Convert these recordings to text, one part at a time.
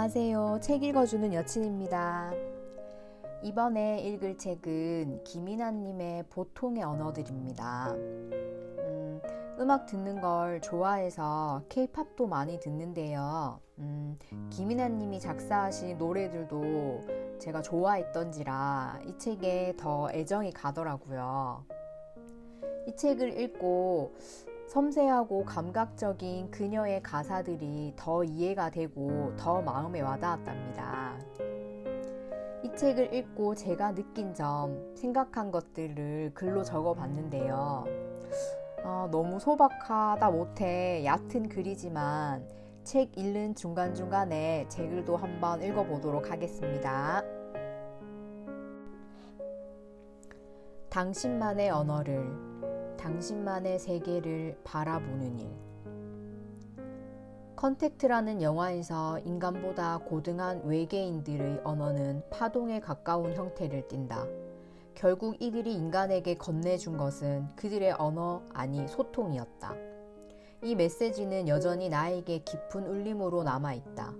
안녕하세요. 책 읽어주는 여친입니다. 이번에 읽을 책은 김이나님의 보통의 언어들입니다. 음악 듣는 걸 좋아해서 케이팝도 많이 듣는데요. 김이나님이 작사하신 노래들도 제가 좋아했던지라 이 책에 더 애정이 가더라고요. 이 책을 읽고 섬세하고 감각적인 그녀의 가사들이 더 이해가 되고 더 마음에 와닿았답니다. 이 책을 읽고 제가 느낀 점, 생각한 것들을 글로 적어봤는데요. 너무 소박하다 못해 얕은 글이지만 책 읽는 중간중간에 제 글도 한번 읽어보도록 하겠습니다. 당신만의 언어를, 당신만의 세계를 바라보는 일. 컨택트라는 영화에서 인간보다 고등한 외계인들의 언어는 파동에 가까운 형태를 띈다. 결국 이들이 인간에게 건네준 것은 그들의 언어 아니 소통이었다. 이 메시지는 여전히 나에게 깊은 울림으로 남아있다.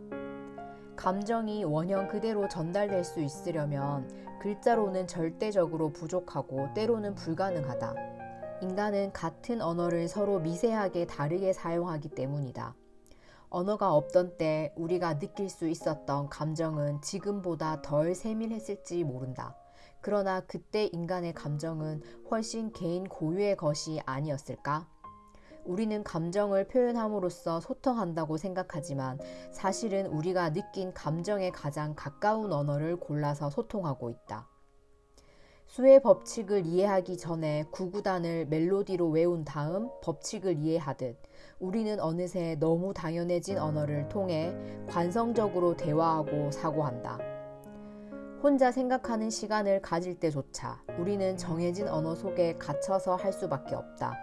감정이 원형 그대로 전달될 수 있으려면 글자로는 절대적으로 부족하고 때로는 불가능하다. 인간은 같은 언어를 서로 미세하게 다르게 사용하기 때문이다. 언어가 없던 때 우리가 느낄 수 있었던 감정은 지금보다 덜 세밀했을지 모른다. 그러나 그때 인간의 감정은 훨씬 개인 고유의 것이 아니었을까? 우리는 감정을 표현함으로써 소통한다고 생각하지만 사실은 우리가 느낀 감정에 가장 가까운 언어를 골라서 소통하고 있다. 수의 법칙을 이해하기 전에 구구단을 멜로디로 외운 다음 법칙을 이해하듯 우리는 어느새 너무 당연해진 언어를 통해 관성적으로 대화하고 사고한다. 혼자 생각하는 시간을 가질 때조차 우리는 정해진 언어 속에 갇혀서 할 수밖에 없다.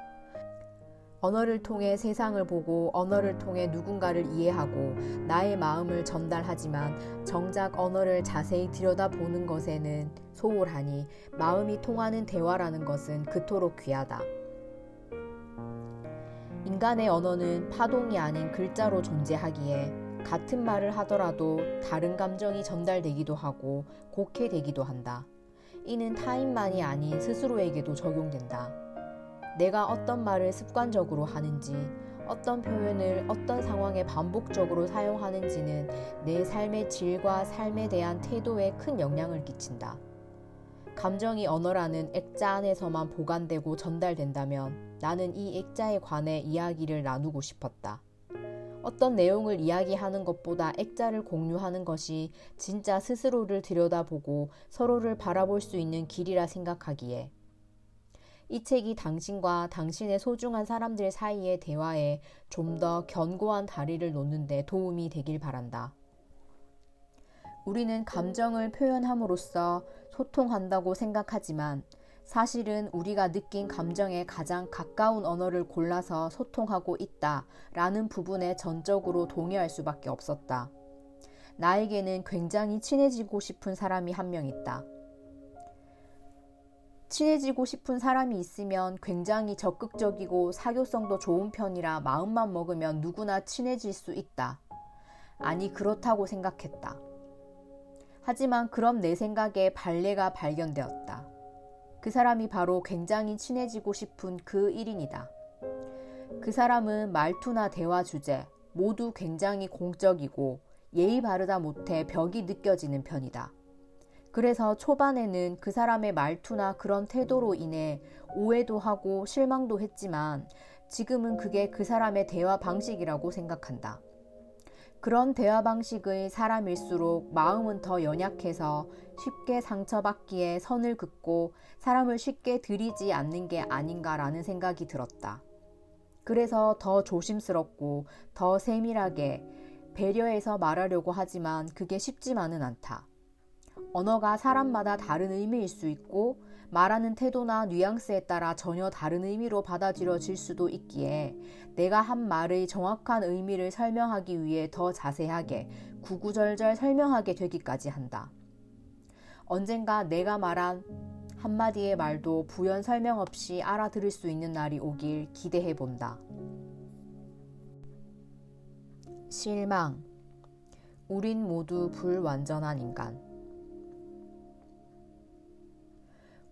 언어를 통해 세상을 보고 언어를 통해 누군가를 이해하고 나의 마음을 전달하지만 정작 언어를 자세히 들여다보는 것에는 소홀하니 마음이 통하는 대화라는 것은 그토록 귀하다. 인간의 언어는 파동이 아닌 글자로 존재하기에 같은 말을 하더라도 다른 감정이 전달되기도 하고 곡해되기도 한다. 이는 타인만이 아닌 스스로에게도 적용된다. 내가 어떤 말을 습관적으로 하는지, 어떤 표현을 어떤 상황에 반복적으로 사용하는지는 내 삶의 질과 삶에 대한 태도에 큰 영향을 끼친다. 감정이 언어라는 액자 안에서만 보관되고 전달된다면 나는 이 액자에 관해 이야기를 나누고 싶었다. 어떤 내용을 이야기하는 것보다 액자를 공유하는 것이 진짜 스스로를 들여다보고 서로를 바라볼 수 있는 길이라 생각하기에 이 책이 당신과 당신의 소중한 사람들 사이의 대화에 좀 더 견고한 다리를 놓는 데 도움이 되길 바란다. 우리는 감정을 표현함으로써 소통한다고 생각하지만 사실은 우리가 느낀 감정에 가장 가까운 언어를 골라서 소통하고 있다라는 부분에 전적으로 동의할 수밖에 없었다. 나에게는 굉장히 친해지고 싶은 사람이 한 명 있다. 친해지고 싶은 사람이 있으면 굉장히 적극적이고 사교성도 좋은 편이라 마음만 먹으면 누구나 친해질 수 있다. 아니, 그렇다고 생각했다. 하지만 그럼 내 생각에 반례가 발견되었다. 그 사람이 바로 굉장히 친해지고 싶은 그 1인이다. 그 사람은 말투나 대화 주제 모두 굉장히 공적이고 예의 바르다 못해 벽이 느껴지는 편이다. 그래서 초반에는 그 사람의 말투나 그런 태도로 인해 오해도 하고 실망도 했지만 지금은 그게 그 사람의 대화 방식이라고 생각한다. 그런 대화 방식의 사람일수록 마음은 더 연약해서 쉽게 상처받기에 선을 긋고 사람을 쉽게 들이지 않는 게 아닌가라는 생각이 들었다. 그래서 더 조심스럽고 더 세밀하게 배려해서 말하려고 하지만 그게 쉽지만은 않다. 언어가 사람마다 다른 의미일 수 있고 말하는 태도나 뉘앙스에 따라 전혀 다른 의미로 받아들여질 수도 있기에 내가 한 말의 정확한 의미를 설명하기 위해 더 자세하게 구구절절 설명하게 되기까지 한다. 언젠가 내가 말한 한마디의 말도 부연 설명 없이 알아들을 수 있는 날이 오길 기대해본다. 실망. 우린 모두 불완전한 인간.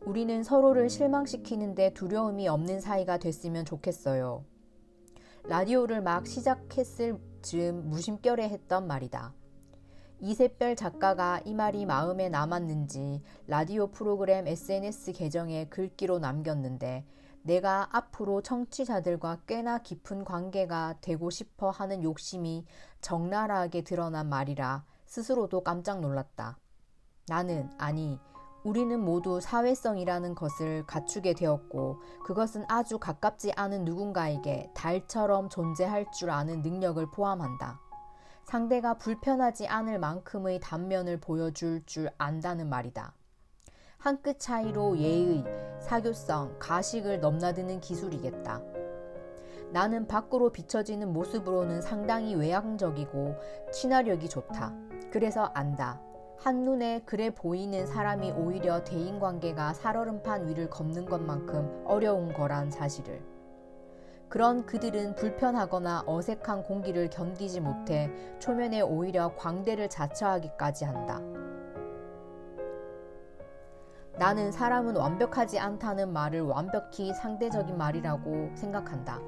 우리는 서로를 실망시키는데 두려움이 없는 사이가 됐으면 좋겠어요. 라디오를 막 시작했을 즈음 무심결에 했던 말이다. 이샛별 작가가 이 말이 마음에 남았는지 라디오 프로그램 SNS 계정에 글귀로 남겼는데 내가 앞으로 청취자들과 꽤나 깊은 관계가 되고 싶어 하는 욕심이 적나라하게 드러난 말이라 스스로도 깜짝 놀랐다. 우리는 모두 사회성이라는 것을 갖추게 되었고 그것은 아주 가깝지 않은 누군가에게 달처럼 존재할 줄 아는 능력을 포함한다. 상대가 불편하지 않을 만큼의 단면을 보여줄 줄 안다는 말이다. 한 끗 차이로 예의, 사교성, 가식을 넘나드는 기술이겠다. 나는 밖으로 비춰지는 모습으로는 상당히 외향적이고 친화력이 좋다. 그래서 안다. 한눈에 그래 보이는 사람이 오히려 대인관계가 살얼음판 위를 걷는 것만큼 어려운 거란 사실을. 그런 그들은 불편하거나 어색한 공기를 견디지 못해 초면에 오히려 광대를 자처하기까지 한다. 나는 사람은 완벽하지 않다는 말을 완벽히 상대적인 말이라고 생각한다.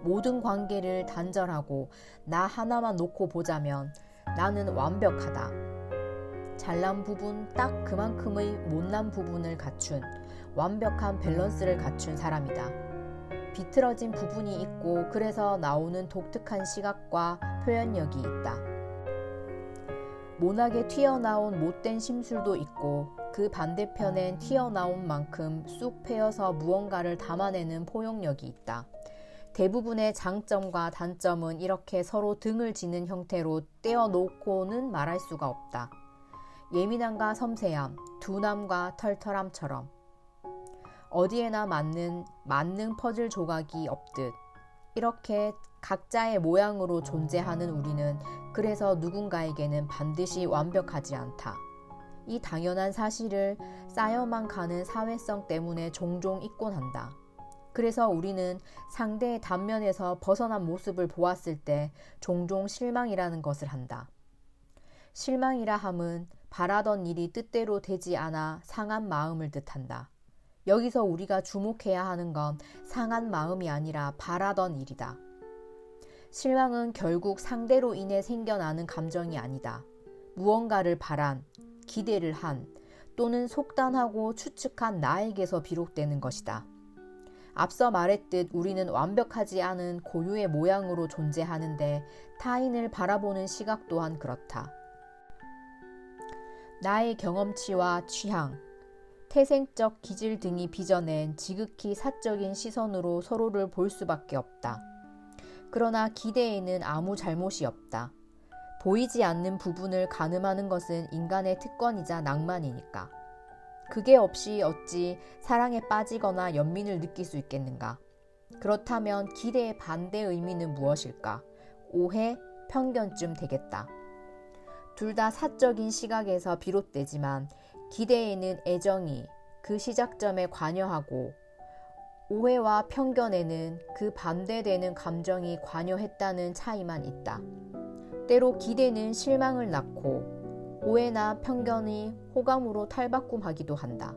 모든 관계를 단절하고 나 하나만 놓고 보자면 나는 완벽하다. 잘난 부분 딱 그만큼의 못난 부분을 갖춘 완벽한 밸런스를 갖춘 사람이다. 비틀어진 부분이 있고 그래서 나오는 독특한 시각과 표현력이 있다. 모나게 튀어나온 못된 심술도 있고 그 반대편엔 튀어나온 만큼 쑥 패여서 무언가를 담아내는 포용력이 있다. 대부분의 장점과 단점은 이렇게 서로 등을 지는 형태로 떼어놓고는 말할 수가 없다. 예민함과 섬세함, 둔함과 털털함처럼 어디에나 맞는 만능 퍼즐 조각이 없듯 이렇게 각자의 모양으로 존재하는 우리는 그래서 누군가에게는 반드시 완벽하지 않다. 이 당연한 사실을 쌓여만 가는 사회성 때문에 종종 잊곤 한다. 그래서 우리는 상대의 단면에서 벗어난 모습을 보았을 때 종종 실망이라는 것을 한다. 실망이라 함은 바라던 일이 뜻대로 되지 않아 상한 마음을 뜻한다. 여기서 우리가 주목해야 하는 건 상한 마음이 아니라 바라던 일이다. 실망은 결국 상대로 인해 생겨나는 감정이 아니다. 무언가를 바란, 기대를 한, 또는 속단하고 추측한 나에게서 비롯되는 것이다. 앞서 말했듯 우리는 완벽하지 않은 고유의 모양으로 존재하는데 타인을 바라보는 시각 또한 그렇다. 나의 경험치와 취향, 태생적 기질 등이 빚어낸 지극히 사적인 시선으로 서로를 볼 수밖에 없다. 그러나 기대에는 아무 잘못이 없다. 보이지 않는 부분을 가늠하는 것은 인간의 특권이자 낭만이니까. 그게 없이 어찌 사랑에 빠지거나 연민을 느낄 수 있겠는가? 그렇다면 기대의 반대 의미는 무엇일까? 오해, 편견쯤 되겠다. 둘 다 사적인 시각에서 비롯되지만 기대에는 애정이 그 시작점에 관여하고 오해와 편견에는 그 반대되는 감정이 관여했다는 차이만 있다. 때로 기대는 실망을 낳고 오해나 편견이 호감으로 탈바꿈하기도 한다.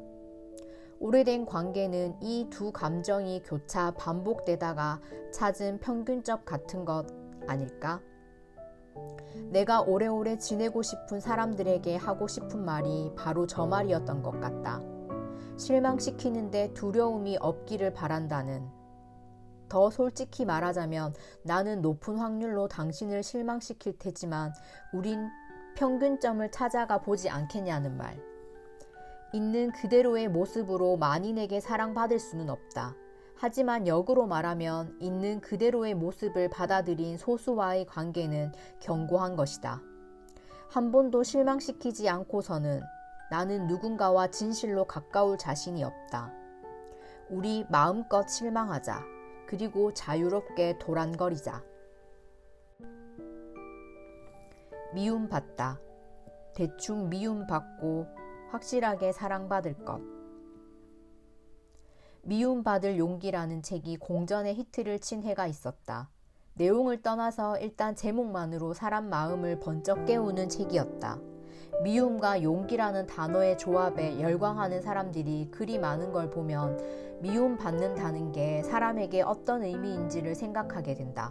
오래된 관계는 이 두 감정이 교차 반복되다가 찾은 평균점 같은 것 아닐까? 내가 오래오래 지내고 싶은 사람들에게 하고 싶은 말이 바로 저 말이었던 것 같다. 실망시키는데 두려움이 없기를 바란다는. 더 솔직히 말하자면 나는 높은 확률로 당신을 실망시킬 테지만 우린 평균점을 찾아가 보지 않겠냐는 말. 있는 그대로의 모습으로 만인에게 사랑받을 수는 없다. 하지만 역으로 말하면 있는 그대로의 모습을 받아들인 소수와의 관계는 견고한 것이다. 한 번도 실망시키지 않고서는 나는 누군가와 진실로 가까울 자신이 없다. 우리 마음껏 실망하자. 그리고 자유롭게 도란거리자. 미움받다. 대충 미움받고 확실하게 사랑받을 것. 미움받을 용기라는 책이 공전의 히트를 친 해가 있었다. 내용을 떠나서 일단 제목만으로 사람 마음을 번쩍 깨우는 책이었다. 미움과 용기라는 단어의 조합에 열광하는 사람들이 그리 많은 걸 보면 미움받는다는 게 사람에게 어떤 의미인지를 생각하게 된다.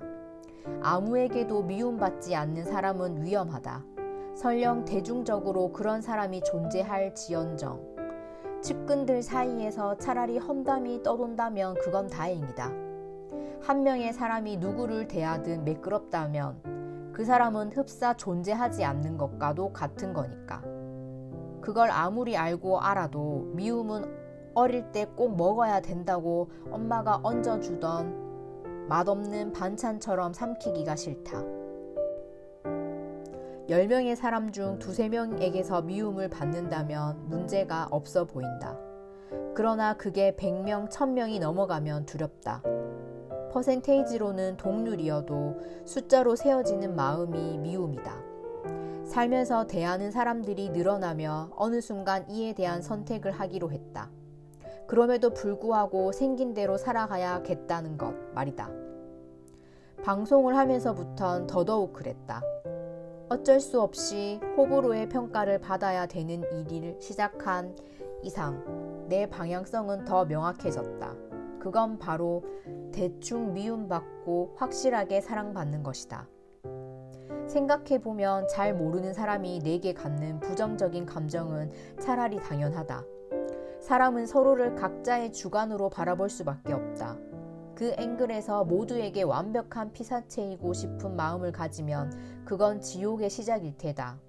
아무에게도 미움받지 않는 사람은 위험하다. 설령 대중적으로 그런 사람이 존재할지언정 측근들 사이에서 차라리 험담이 떠돈다면 그건 다행이다. 한 명의 사람이 누구를 대하든 매끄럽다면 그 사람은 흡사 존재하지 않는 것과도 같은 거니까. 그걸 아무리 알고 알아도 미움은 어릴 때 꼭 먹어야 된다고 엄마가 얹어주던 맛없는 반찬처럼 삼키기가 싫다. 10명의 사람 중 2~3명에게서 미움을 받는다면 문제가 없어 보인다. 그러나 그게 100명, 1000명이 넘어가면 두렵다. 퍼센테이지로는 동률이어도 숫자로 세어지는 마음이 미움이다. 살면서 대하는 사람들이 늘어나며 어느 순간 이에 대한 선택을 하기로 했다. 그럼에도 불구하고 생긴 대로 살아가야겠다는 것 말이다. 방송을 하면서부턴 더더욱 그랬다. 어쩔 수 없이 호불호의 평가를 받아야 되는 일을 시작한 이상 내 방향성은 더 명확해졌다. 그건 바로 대충 미움받고 확실하게 사랑받는 것이다. 생각해보면 잘 모르는 사람이 내게 갖는 부정적인 감정은 차라리 당연하다. 사람은 서로를 각자의 주관으로 바라볼 수밖에 없다. 그 앵글에서 모두에게 완벽한 피사체이고 싶은 마음을 가지면 그건 지옥의 시작일 테다.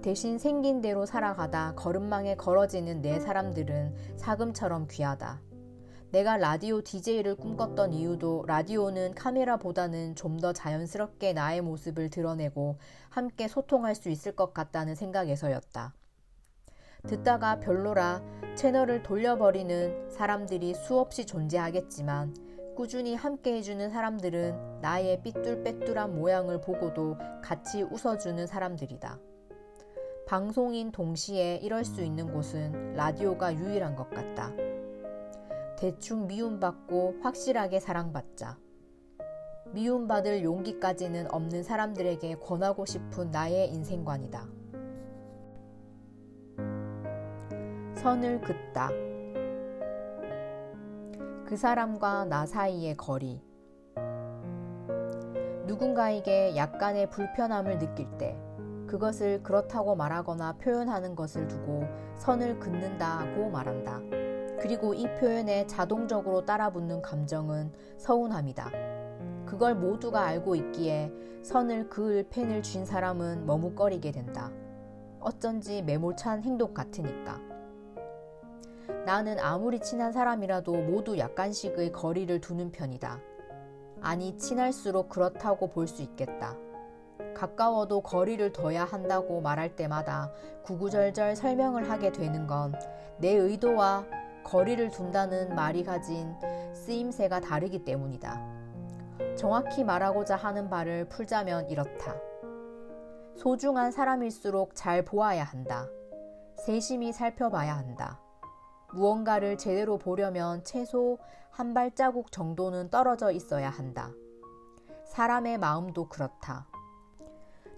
대신 생긴 대로 살아가다 걸음망에 걸어지는 내 사람들은 사금처럼 귀하다. 내가 라디오 DJ를 꿈꿨던 이유도 라디오는 카메라보다는 좀 더 자연스럽게 나의 모습을 드러내고 함께 소통할 수 있을 것 같다는 생각에서였다. 듣다가 별로라 채널을 돌려버리는 사람들이 수없이 존재하겠지만 꾸준히 함께 해주는 사람들은 나의 삐뚤빼뚤한 모양을 보고도 같이 웃어주는 사람들이다. 방송인 동시에 이럴 수 있는 곳은 라디오가 유일한 것 같다. 대충 미움받고 확실하게 사랑받자. 미움받을 용기까지는 없는 사람들에게 권하고 싶은 나의 인생관이다. 선을 긋다. 그 사람과 나 사이의 거리. 누군가에게 약간의 불편함을 느낄 때 그것을 그렇다고 말하거나 표현하는 것을 두고 선을 긋는다고 말한다. 그리고 이 표현에 자동적으로 따라붙는 감정은 서운함이다. 그걸 모두가 알고 있기에 선을 그을 펜을 쥔 사람은 머뭇거리게 된다. 어쩐지 매몰찬 행동 같으니까. 나는 아무리 친한 사람이라도 모두 약간씩의 거리를 두는 편이다. 아니, 친할수록 그렇다고 볼 수 있겠다. 가까워도 거리를 둬야 한다고 말할 때마다 구구절절 설명을 하게 되는 건 내 의도와 거리를 둔다는 말이 가진 쓰임새가 다르기 때문이다. 정확히 말하고자 하는 바를 풀자면 이렇다. 소중한 사람일수록 잘 보아야 한다. 세심히 살펴봐야 한다. 무언가를 제대로 보려면 최소 한 발자국 정도는 떨어져 있어야 한다. 사람의 마음도 그렇다.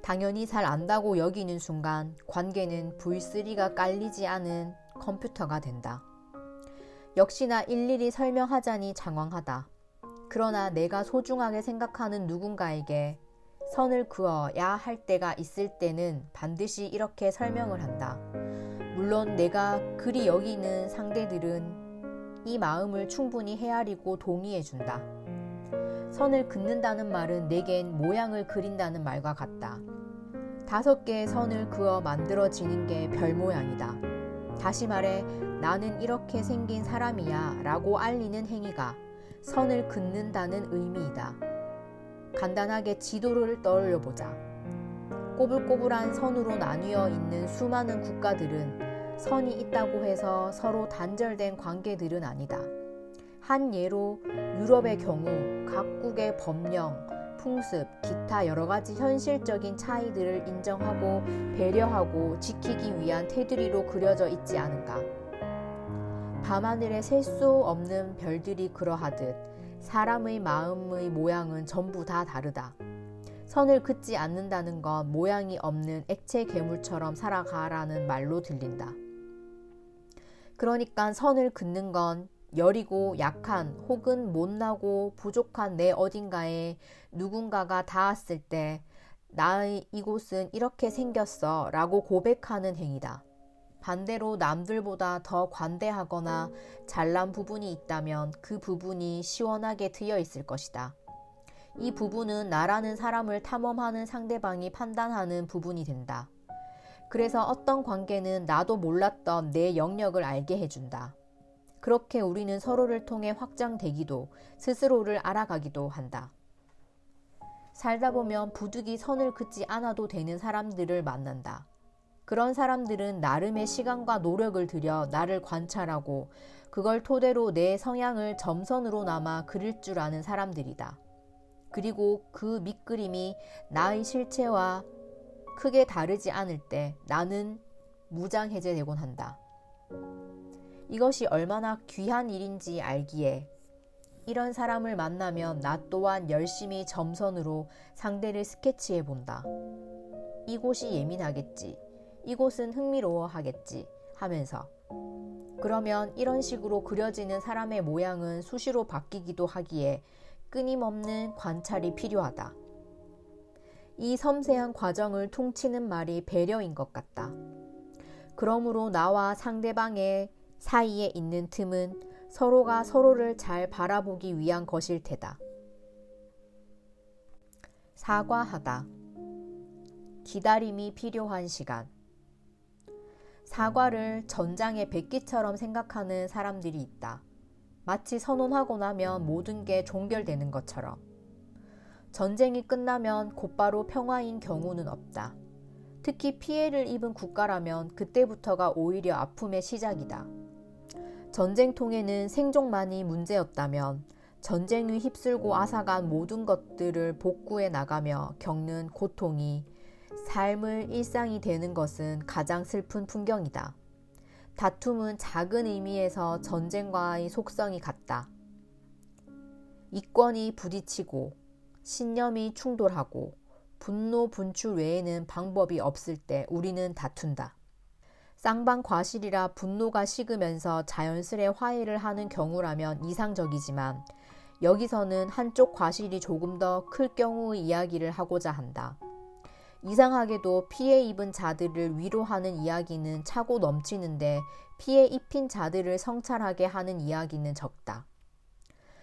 당연히 잘 안다고 여기는 순간 관계는 V3가 깔리지 않은 컴퓨터가 된다. 역시나 일일이 설명하자니 장황하다. 그러나 내가 소중하게 생각하는 누군가에게 선을 그어야 할 때가 있을 때는 반드시 이렇게 설명을 한다. 물론 내가 그리 여기는 상대들은 이 마음을 충분히 헤아리고 동의해준다. 선을 긋는다는 말은 내겐 모양을 그린다는 말과 같다. 5개의 선을 그어 만들어지는 게 별 모양이다. 다시 말해 나는 이렇게 생긴 사람이야 라고 알리는 행위가 선을 긋는다는 의미이다. 간단하게 지도를 떠올려보자. 꼬불꼬불한 선으로 나뉘어 있는 수많은 국가들은 선이 있다고 해서 서로 단절된 관계들은 아니다. 한 예로 유럽의 경우 각국의 법령, 풍습, 기타 여러 가지 현실적인 차이들을 인정하고 배려하고 지키기 위한 테두리로 그려져 있지 않은가. 밤하늘에 셀 수 없는 별들이 그러하듯 사람의 마음의 모양은 전부 다 다르다. 선을 긋지 않는다는 건 모양이 없는 액체 괴물처럼 살아가라는 말로 들린다. 그러니까 선을 긋는 건 여리고 약한 혹은 못나고 부족한 내 어딘가에 누군가가 닿았을 때 나의 이곳은 이렇게 생겼어 라고 고백하는 행위다. 반대로 남들보다 더 관대하거나 잘난 부분이 있다면 그 부분이 시원하게 트여 있을 것이다. 이 부분은 나라는 사람을 탐험하는 상대방이 판단하는 부분이 된다. 그래서 어떤 관계는 나도 몰랐던 내 영역을 알게 해준다. 그렇게 우리는 서로를 통해 확장되기도 스스로를 알아가기도 한다. 살다 보면 부득이 선을 긋지 않아도 되는 사람들을 만난다. 그런 사람들은 나름의 시간과 노력을 들여 나를 관찰하고 그걸 토대로 내 성향을 점선으로나마 그릴 줄 아는 사람들이다. 그리고 그 밑그림이 나의 실체와 크게 다르지 않을 때 나는 무장해제되곤 한다. 이것이 얼마나 귀한 일인지 알기에 이런 사람을 만나면 나 또한 열심히 점선으로 상대를 스케치해 본다. 이곳이 예민하겠지. 이곳은 흥미로워하겠지 하면서. 그러면 이런 식으로 그려지는 사람의 모양은 수시로 바뀌기도 하기에 끊임없는 관찰이 필요하다. 이 섬세한 과정을 퉁치는 말이 배려인 것 같다. 그러므로 나와 상대방의 사이에 있는 틈은 서로가 서로를 잘 바라보기 위한 것일 테다. 사과하다. 기다림이 필요한 시간. 사과를 전장의 백기처럼 생각하는 사람들이 있다. 마치 선언하고 나면 모든 게 종결되는 것처럼. 전쟁이 끝나면 곧바로 평화인 경우는 없다. 특히 피해를 입은 국가라면 그때부터가 오히려 아픔의 시작이다. 전쟁통에는 생존만이 문제였다면 전쟁이 휩쓸고 앗아간 모든 것들을 복구해 나가며 겪는 고통이 삶의 일상이 되는 것은 가장 슬픈 풍경이다. 다툼은 작은 의미에서 전쟁과의 속성이 같다. 이권이 부딪히고 신념이 충돌하고 분노 분출 외에는 방법이 없을 때 우리는 다툰다. 쌍방과실이라 분노가 식으면서 자연스레 화해를 하는 경우라면 이상적이지만 여기서는 한쪽 과실이 조금 더 클 경우의 이야기를 하고자 한다. 이상하게도 피해 입은 자들을 위로하는 이야기는 차고 넘치는데 피해 입힌 자들을 성찰하게 하는 이야기는 적다.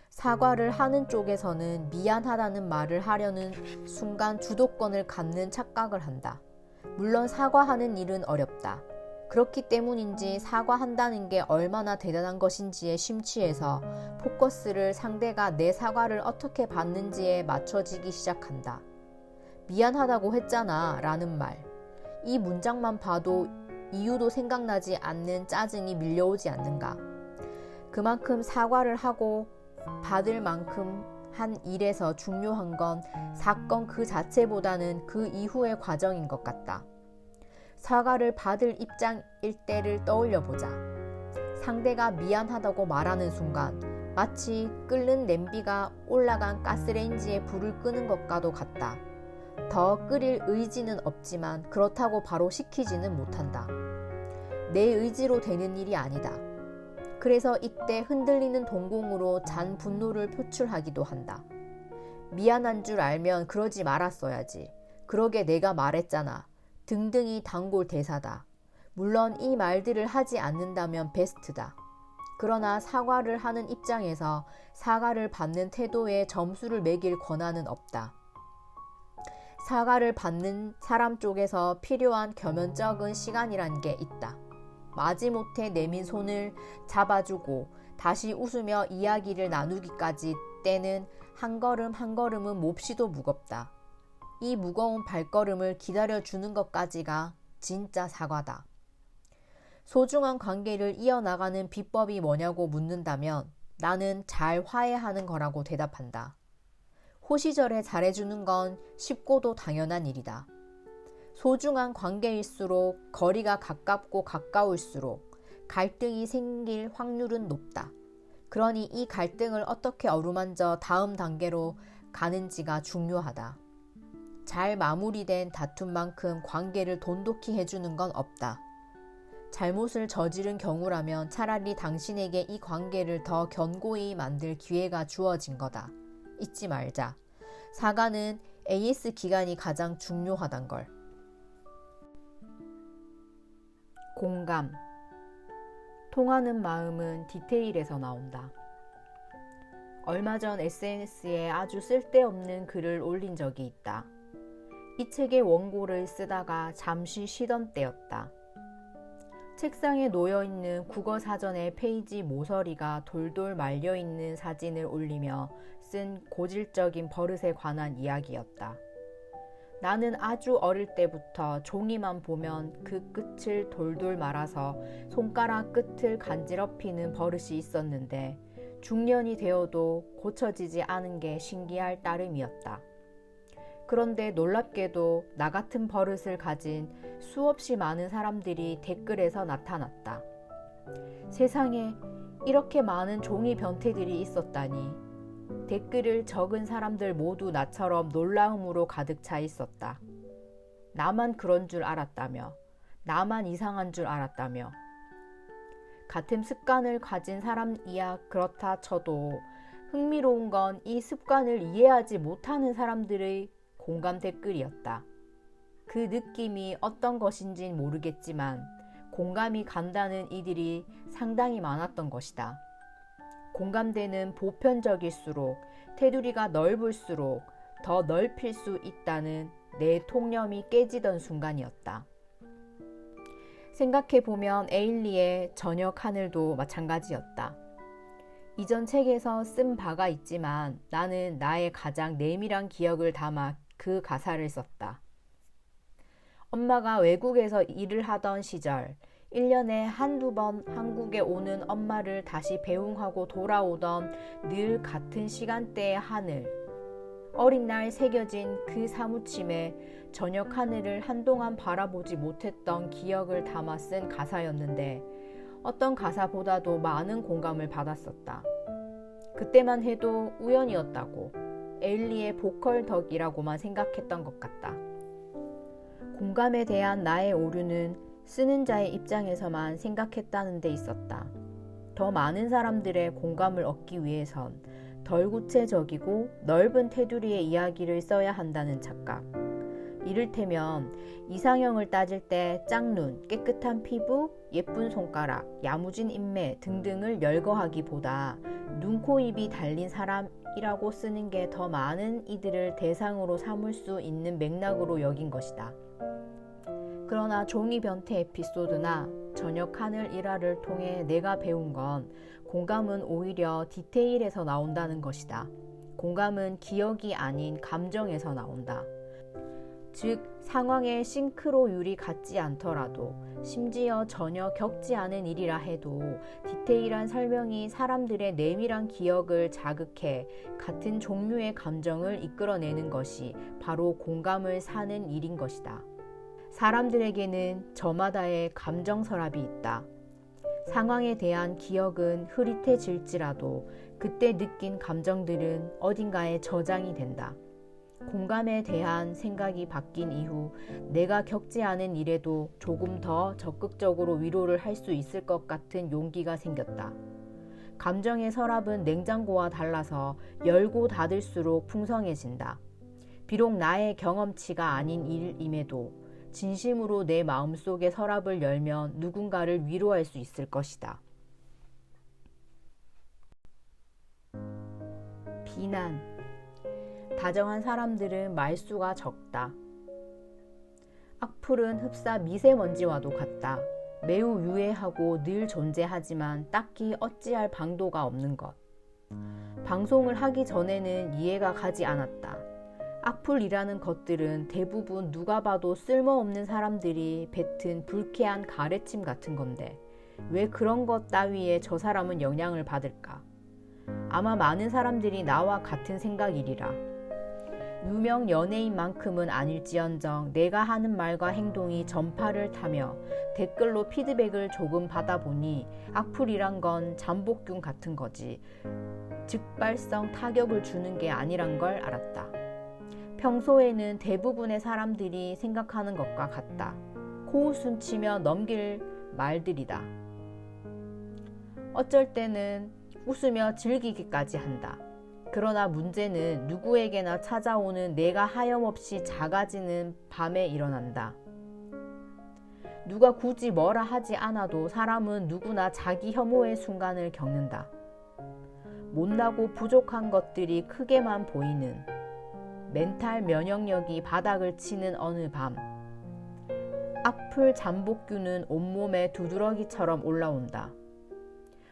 사과를 하는 쪽에서는 미안하다는 말을 하려는 순간 주도권을 갖는 착각을 한다. 물론 사과하는 일은 어렵다. 그렇기 때문인지 사과한다는 게 얼마나 대단한 것인지에 심취해서 포커스를 상대가 내 사과를 어떻게 받는지에 맞춰지기 시작한다. 미안하다고 했잖아 라는 말. 이 문장만 봐도 이유도 생각나지 않는 짜증이 밀려오지 않는가. 그만큼 사과를 하고 받을 만큼 한 일에서 중요한 건 사건 그 자체보다는 그 이후의 과정인 것 같다. 사과를 받을 입장일 때를 떠올려 보자. 상대가 미안하다고 말하는 순간 마치 끓는 냄비가 올라간 가스레인지에 불을 끄는 것과도 같다. 더 끓일 의지는 없지만 그렇다고 바로 식히지는 못한다. 내 의지로 되는 일이 아니다. 그래서 이때 흔들리는 동공으로 잔 분노를 표출하기도 한다. 미안한 줄 알면 그러지 말았어야지. 그러게 내가 말했잖아. 등등이 단골 대사다. 물론 이 말들을 하지 않는다면 베스트다. 그러나 사과를 하는 입장에서 사과를 받는 태도에 점수를 매길 권한은 없다. 사과를 받는 사람 쪽에서 필요한 겸연쩍은 시간이란 게 있다. 마지못해 내민 손을 잡아주고 다시 웃으며 이야기를 나누기까지 때는 한 걸음 한 걸음은 몹시도 무겁다. 이 무거운 발걸음을 기다려주는 것까지가 진짜 사과다. 소중한 관계를 이어나가는 비법이 뭐냐고 묻는다면 나는 잘 화해하는 거라고 대답한다. 호시절에 잘해주는 건 쉽고도 당연한 일이다. 소중한 관계일수록 거리가 가깝고 가까울수록 갈등이 생길 확률은 높다. 그러니 이 갈등을 어떻게 어루만져 다음 단계로 가는지가 중요하다. 잘 마무리된 다툼만큼 관계를 돈독히 해주는 건 없다. 잘못을 저지른 경우라면 차라리 당신에게 이 관계를 더 견고히 만들 기회가 주어진 거다. 잊지 말자. 사과는 AS 기간이 가장 중요하단 걸. 공감. 통하는 마음은 디테일에서 나온다. 얼마 전 SNS에 아주 쓸데없는 글을 올린 적이 있다. 이 책의 원고를 쓰다가 잠시 쉬던 때였다. 책상에 놓여있는 국어사전의 페이지 모서리가 돌돌 말려있는 사진을 올리며 쓴 고질적인 버릇에 관한 이야기였다. 나는 아주 어릴 때부터 종이만 보면 그 끝을 돌돌 말아서 손가락 끝을 간지럽히는 버릇이 있었는데 중년이 되어도 고쳐지지 않은 게 신기할 따름이었다. 그런데 놀랍게도 나 같은 버릇을 가진 수없이 많은 사람들이 댓글에서 나타났다. 세상에 이렇게 많은 종이 변태들이 있었다니. 댓글을 적은 사람들 모두 나처럼 놀라움으로 가득 차 있었다. 나만 그런 줄 알았다며, 나만 이상한 줄 알았다며. 같은 습관을 가진 사람이야 그렇다 쳐도 흥미로운 건 이 습관을 이해하지 못하는 사람들의 공감 댓글이었다. 그 느낌이 어떤 것인진 모르겠지만 공감이 간다는 이들이 상당히 많았던 것이다. 공감대는 보편적일수록 테두리가 넓을수록 더 넓힐 수 있다는 내 통념이 깨지던 순간이었다. 생각해보면 에일리의 저녁 하늘도 마찬가지였다. 이전 책에서 쓴 바가 있지만 나는 나의 가장 내밀한 기억을 담아 그 가사를 썼다. 엄마가 외국에서 일을 하던 시절 1년에 한두 번 한국에 오는 엄마를 다시 배웅하고 돌아오던 늘 같은 시간대의 하늘. 어린 날 새겨진 그 사무침에 저녁 하늘을 한동안 바라보지 못했던 기억을 담아 쓴 가사였는데 어떤 가사보다도 많은 공감을 받았었다. 그때만 해도 우연이었다고 에일리의 보컬 덕이라고만 생각했던 것 같다. 공감에 대한 나의 오류는 쓰는 자의 입장에서만 생각했다는 데 있었다. 더 많은 사람들의 공감을 얻기 위해선 덜 구체적이고 넓은 테두리의 이야기를 써야 한다는 착각. 이를테면 이상형을 따질 때 짝눈, 깨끗한 피부, 예쁜 손가락, 야무진 인매 등등을 열거하기보다 눈, 코, 입이 달린 사람이라고 쓰는 게 더 많은 이들을 대상으로 삼을 수 있는 맥락으로 여긴 것이다. 그러나 종이 변태 에피소드나 저녁 하늘 일화를 통해 내가 배운 건 공감은 오히려 디테일에서 나온다는 것이다. 공감은 기억이 아닌 감정에서 나온다. 즉 상황의 싱크로율이 같지 않더라도 심지어 전혀 겪지 않은 일이라 해도 디테일한 설명이 사람들의 내밀한 기억을 자극해 같은 종류의 감정을 이끌어내는 것이 바로 공감을 사는 일인 것이다. 사람들에게는 저마다의 감정 서랍이 있다. 상황에 대한 기억은 흐릿해질지라도 그때 느낀 감정들은 어딘가에 저장이 된다. 공감에 대한 생각이 바뀐 이후 내가 겪지 않은 일에도 조금 더 적극적으로 위로를 할 수 있을 것 같은 용기가 생겼다. 감정의 서랍은 냉장고와 달라서 열고 닫을수록 풍성해진다. 비록 나의 경험치가 아닌 일임에도 진심으로 내 마음속의 서랍을 열면 누군가를 위로할 수 있을 것이다. 비난. 다정한 사람들은 말수가 적다. 악플은 흡사 미세먼지와도 같다. 매우 유해하고 늘 존재하지만 딱히 어찌할 방도가 없는 것. 방송을 하기 전에는 이해가 가지 않았다. 악플이라는 것들은 대부분 누가 봐도 쓸모없는 사람들이 뱉은 불쾌한 가래침 같은 건데 왜 그런 것 따위에 저 사람은 영향을 받을까? 아마 많은 사람들이 나와 같은 생각이리라. 유명 연예인만큼은 아닐지언정 내가 하는 말과 행동이 전파를 타며 댓글로 피드백을 조금 받아보니 악플이란 건 잠복균 같은 거지 즉발성 타격을 주는 게 아니란 걸 알았다. 평소에는 대부분의 사람들이 생각하는 것과 같다. 코웃음 치며 넘길 말들이다. 어쩔 때는 웃으며 즐기기까지 한다. 그러나 문제는 누구에게나 찾아오는 내가 하염없이 작아지는 밤에 일어난다. 누가 굳이 뭐라 하지 않아도 사람은 누구나 자기 혐오의 순간을 겪는다. 못나고 부족한 것들이 크게만 보이는 멘탈 면역력이 바닥을 치는 어느 밤 악플 잠복균은 온몸에 두드러기처럼 올라온다.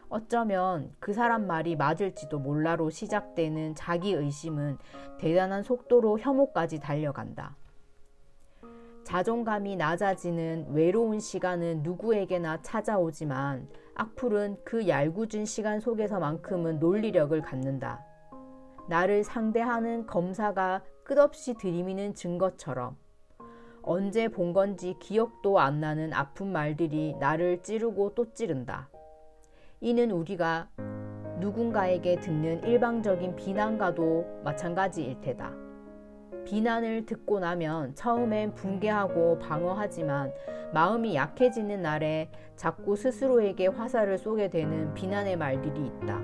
어쩌면 그 사람 말이 맞을지도 몰라로 시작되는 자기의심은 대단한 속도로 혐오까지 달려간다. 자존감이 낮아지는 외로운 시간은 누구에게나 찾아오지만 악플은 그 얄궂은 시간 속에서만큼은 논리력을 갖는다. 나를 상대하는 검사가 끝없이 들이미는 증거처럼 언제 본 건지 기억도 안 나는 아픈 말들이 나를 찌르고 또 찌른다. 이는 우리가 누군가에게 듣는 일방적인 비난과도 마찬가지일 테다. 비난을 듣고 나면 처음엔 붕괴하고 방어하지만 마음이 약해지는 날에 자꾸 스스로에게 화살을 쏘게 되는 비난의 말들이 있다.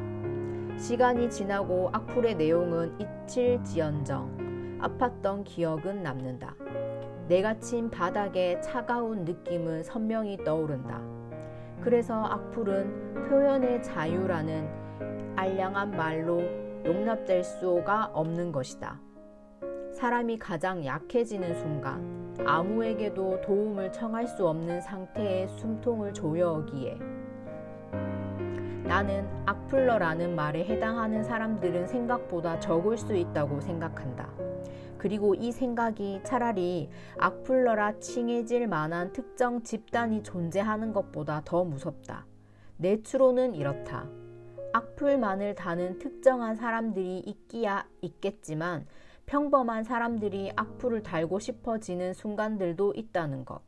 시간이 지나고 악플의 내용은 잊힐지언정 아팠던 기억은 남는다. 내가 친 바닥의 차가운 느낌은 선명히 떠오른다. 그래서 악플은 표현의 자유라는 알량한 말로 용납될 수가 없는 것이다. 사람이 가장 약해지는 순간 아무에게도 도움을 청할 수 없는 상태의 숨통을 조여오기에 나는 악플러라는 말에 해당하는 사람들은 생각보다 적을 수 있다고 생각한다. 그리고 이 생각이 차라리 악플러라 칭해질 만한 특정 집단이 존재하는 것보다 더 무섭다. 내 추론은 이렇다. 악플만을 다는 특정한 사람들이 있기야 있겠지만 평범한 사람들이 악플을 달고 싶어지는 순간들도 있다는 것.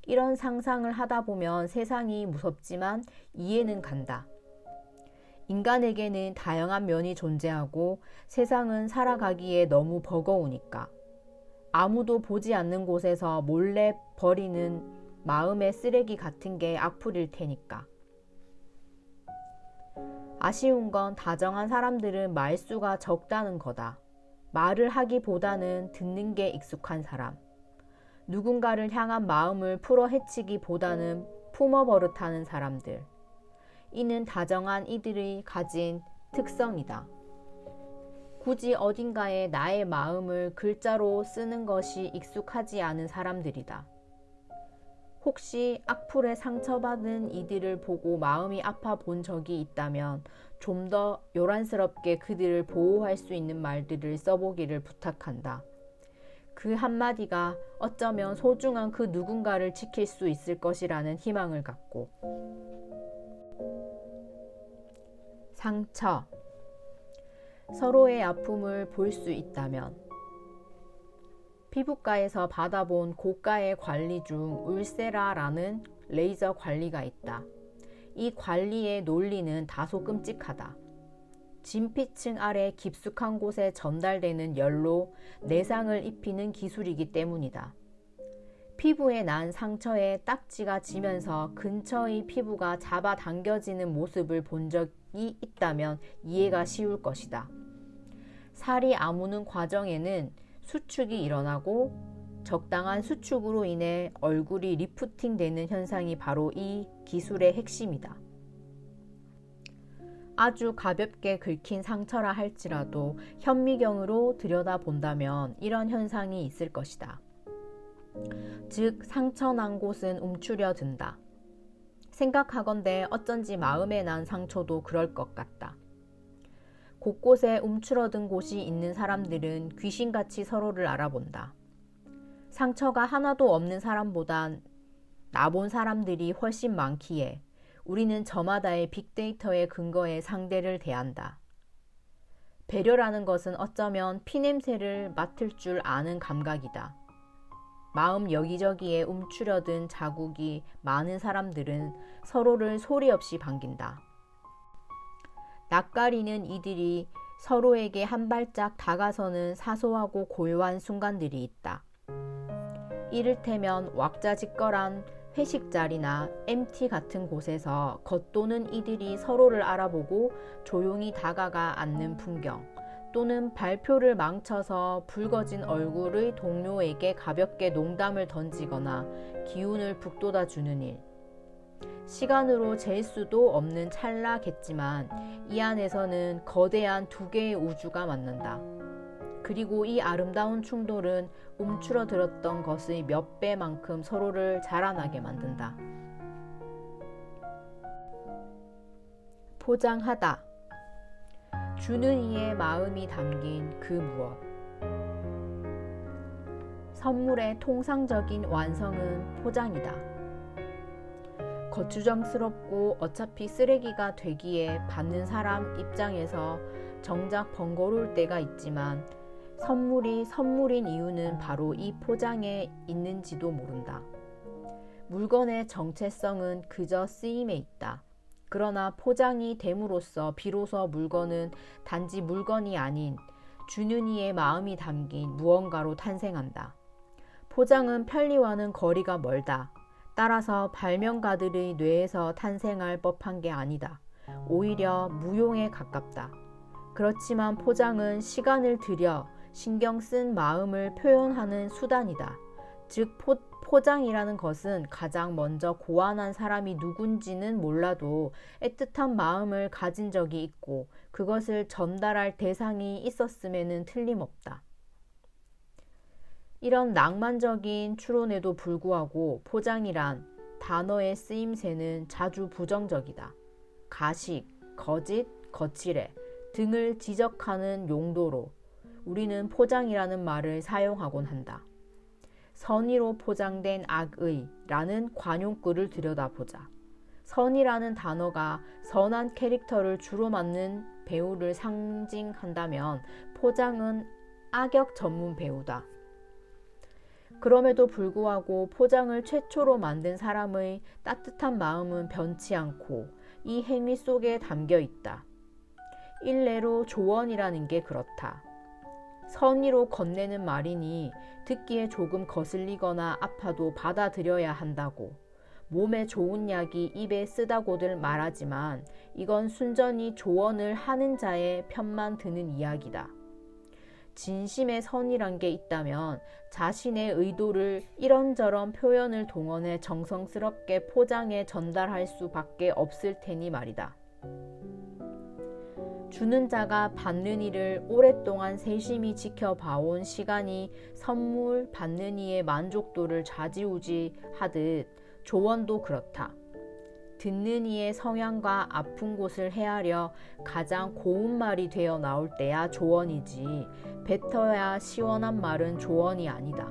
이런 상상을 하다 보면 세상이 무섭지만 이해는 간다. 인간에게는 다양한 면이 존재하고 세상은 살아가기에 너무 버거우니까. 아무도 보지 않는 곳에서 몰래 버리는 마음의 쓰레기 같은 게 악플일 테니까. 아쉬운 건 다정한 사람들은 말수가 적다는 거다. 말을 하기보다는 듣는 게 익숙한 사람. 누군가를 향한 마음을 풀어 헤치기보다는 품어버릇하는 사람들. 이는 다정한 이들이 가진 특성이다. 굳이 어딘가에 나의 마음을 글자로 쓰는 것이 익숙하지 않은 사람들이다. 혹시 악플에 상처받은 이들을 보고 마음이 아파 본 적이 있다면 좀 더 요란스럽게 그들을 보호할 수 있는 말들을 써보기를 부탁한다. 그 한마디가 어쩌면 소중한 그 누군가를 지킬 수 있을 것이라는 희망을 갖고. 상처. 서로의 아픔을 볼 수 있다면. 피부과에서 받아본 고가의 관리 중 울세라라는 레이저 관리가 있다. 이 관리의 논리는 다소 끔찍하다. 진피층 아래 깊숙한 곳에 전달되는 열로 내상을 입히는 기술이기 때문이다. 피부에 난 상처에 딱지가 지면서 근처의 피부가 잡아당겨지는 모습을 본 적이 있다면 이해가 쉬울 것이다. 살이 아무는 과정에는 수축이 일어나고 적당한 수축으로 인해 얼굴이 리프팅되는 현상이 바로 이 기술의 핵심이다. 아주 가볍게 긁힌 상처라 할지라도 현미경으로 들여다본다면 이런 현상이 있을 것이다. 즉 상처 난 곳은 움츠려든다. 생각하건대 어쩐지 마음에 난 상처도 그럴 것 같다. 곳곳에 움츠러든 곳이 있는 사람들은 귀신같이 서로를 알아본다. 상처가 하나도 없는 사람보단 나본 사람들이 훨씬 많기에 우리는 저마다의 빅데이터에 근거해 상대를 대한다. 배려라는 것은 어쩌면 피냄새를 맡을 줄 아는 감각이다. 마음 여기저기에 움츠려든 자국이 많은 사람들은 서로를 소리 없이 반긴다. 낯가리는 이들이 서로에게 한 발짝 다가서는 사소하고 고요한 순간들이 있다. 이를테면 왁자지껄한 회식 자리나 MT 같은 곳에서 겉도는 이들이 서로를 알아보고 조용히 다가가 앉는 풍경, 또는 발표를 망쳐서 붉어진 얼굴의 동료에게 가볍게 농담을 던지거나 기운을 북돋아 주는 일. 시간으로 잴 수도 없는 찰나겠지만 이 안에서는 거대한 두 개의 우주가 만난다. 그리고 이 아름다운 충돌은 움츠러들었던 것의 몇 배만큼 서로를 자라나게 만든다. 포장하다. 주는 이의 마음이 담긴 그 무엇. 선물의 통상적인 완성은 포장이다. 거추장스럽고 어차피 쓰레기가 되기에 받는 사람 입장에서 정작 번거로울 때가 있지만 선물이 선물인 이유는 바로 이 포장에 있는지도 모른다. 물건의 정체성은 그저 쓰임에 있다. 그러나 포장이 됨으로써 비로소 물건은 단지 물건이 아닌 주는 이의 마음이 담긴 무언가로 탄생한다. 포장은 편리와는 거리가 멀다. 따라서 발명가들의 뇌에서 탄생할 법한 게 아니다. 오히려 무용에 가깝다. 그렇지만 포장은 시간을 들여 신경 쓴 마음을 표현하는 수단이다. 즉 포장이라는 것은 가장 먼저 고안한 사람이 누군지는 몰라도 애틋한 마음을 가진 적이 있고 그것을 전달할 대상이 있었음에는 틀림없다. 이런 낭만적인 추론에도 불구하고 포장이란 단어의 쓰임새는 자주 부정적이다. 가식, 거짓, 거칠해 등을 지적하는 용도로 우리는 포장이라는 말을 사용하곤 한다. 선의로 포장된 악의 라는 관용구를 들여다보자. 선이라는 단어가 선한 캐릭터를 주로 맡는 배우를 상징한다면 포장은 악역 전문 배우다. 그럼에도 불구하고 포장을 최초로 만든 사람의 따뜻한 마음은 변치 않고 이 행위 속에 담겨 있다. 일례로 조언이라는 게 그렇다. 선의로 건네는 말이니 듣기에 조금 거슬리거나 아파도 받아들여야 한다고 몸에 좋은 약이 입에 쓰다고들 말하지만 이건 순전히 조언을 하는 자의 편만 드는 이야기다. 진심의 선이란 게 있다면 자신의 의도를 이런저런 표현을 동원해 정성스럽게 포장해 전달할 수밖에 없을 테니 말이다. 주는 자가 받는 이를 오랫동안 세심히 지켜봐온 시간이 선물 받는 이의 만족도를 좌지우지하듯 조언도 그렇다. 듣는 이의 성향과 아픈 곳을 헤아려 가장 고운 말이 되어 나올 때야 조언이지 뱉어야 시원한 말은 조언이 아니다.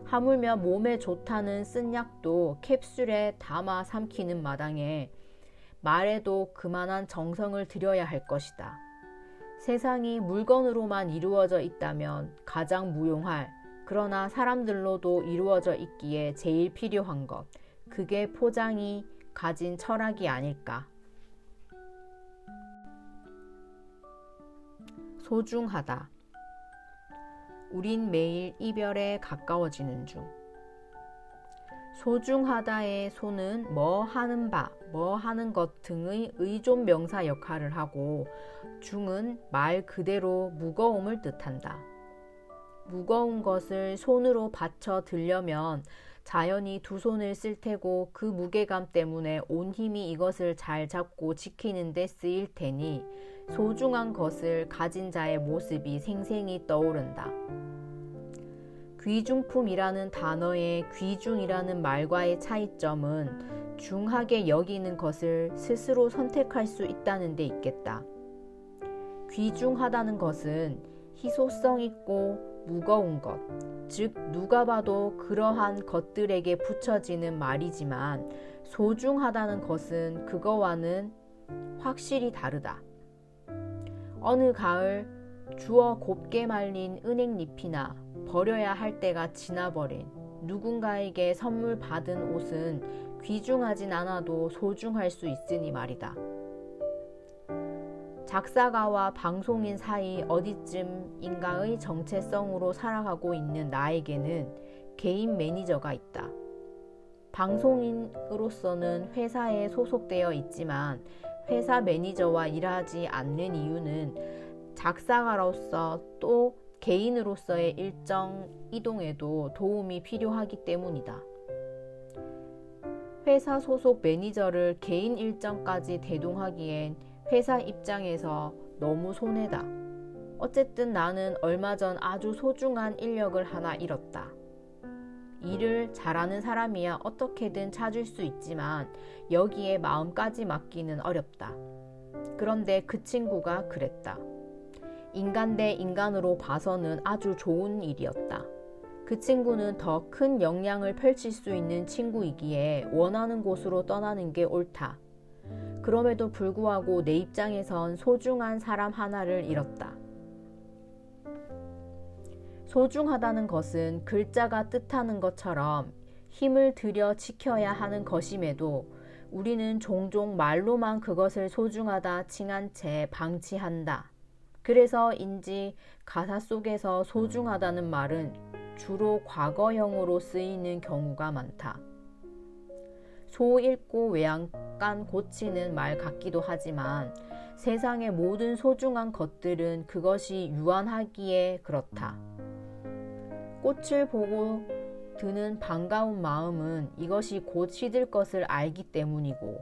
하물며 몸에 좋다는 쓴 약도 캡슐에 담아 삼키는 마당에 말에도 그만한 정성을 들여야 할 것이다. 세상이 물건으로만 이루어져 있다면 가장 무용할, 그러나 사람들로도 이루어져 있기에 제일 필요한 것, 그게 포장이 가진 철학이 아닐까. 소중하다. 우린 매일 이별에 가까워지는 중. 소중하다의 소는 뭐 하는 바, 뭐 하는 것 등의 의존 명사 역할을 하고 중은 말 그대로 무거움을 뜻한다. 무거운 것을 손으로 받쳐 들려면 자연히 두 손을 쓸 테고 그 무게감 때문에 온 힘이 이것을 잘 잡고 지키는 데 쓰일 테니 소중한 것을 가진 자의 모습이 생생히 떠오른다. 귀중품이라는 단어의 귀중이라는 말과의 차이점은 중하게 여기는 것을 스스로 선택할 수 있다는 데 있겠다. 귀중하다는 것은 희소성 있고 무거운 것, 즉 누가 봐도 그러한 것들에게 붙여지는 말이지만 소중하다는 것은 그거와는 확실히 다르다. 어느 가을 주워 곱게 말린 은행잎이나 버려야 할 때가 지나버린 누군가에게 선물 받은 옷은 귀중하진 않아도 소중할 수 있으니 말이다. 작사가와 방송인 사이 어디쯤인가의 정체성으로 살아가고 있는 나에게는 개인 매니저가 있다. 방송인으로서는 회사에 소속되어 있지만 회사 매니저와 일하지 않는 이유는 작사가로서 또 개인으로서의 일정 이동에도 도움이 필요하기 때문이다. 회사 소속 매니저를 개인 일정까지 대동하기엔 회사 입장에서 너무 손해다. 어쨌든 나는 얼마 전 아주 소중한 인력을 하나 잃었다. 일을 잘하는 사람이야 어떻게든 찾을 수 있지만 여기에 마음까지 맡기는 어렵다. 그런데 그 친구가 그랬다. 인간 대 인간으로 봐서는 아주 좋은 일이었다. 그 친구는 더 큰 역량을 펼칠 수 있는 친구이기에 원하는 곳으로 떠나는 게 옳다. 그럼에도 불구하고 내 입장에선 소중한 사람 하나를 잃었다. 소중하다는 것은 글자가 뜻하는 것처럼 힘을 들여 지켜야 하는 것임에도 우리는 종종 말로만 그것을 소중하다 칭한 채 방치한다. 그래서인지 가사 속에서 소중하다는 말은 주로 과거형으로 쓰이는 경우가 많다. 소 잃고 외양간 고치는 말 같기도 하지만 세상의 모든 소중한 것들은 그것이 유한하기에 그렇다. 꽃을 보고 드는 반가운 마음은 이것이 곧 시들 것을 알기 때문이고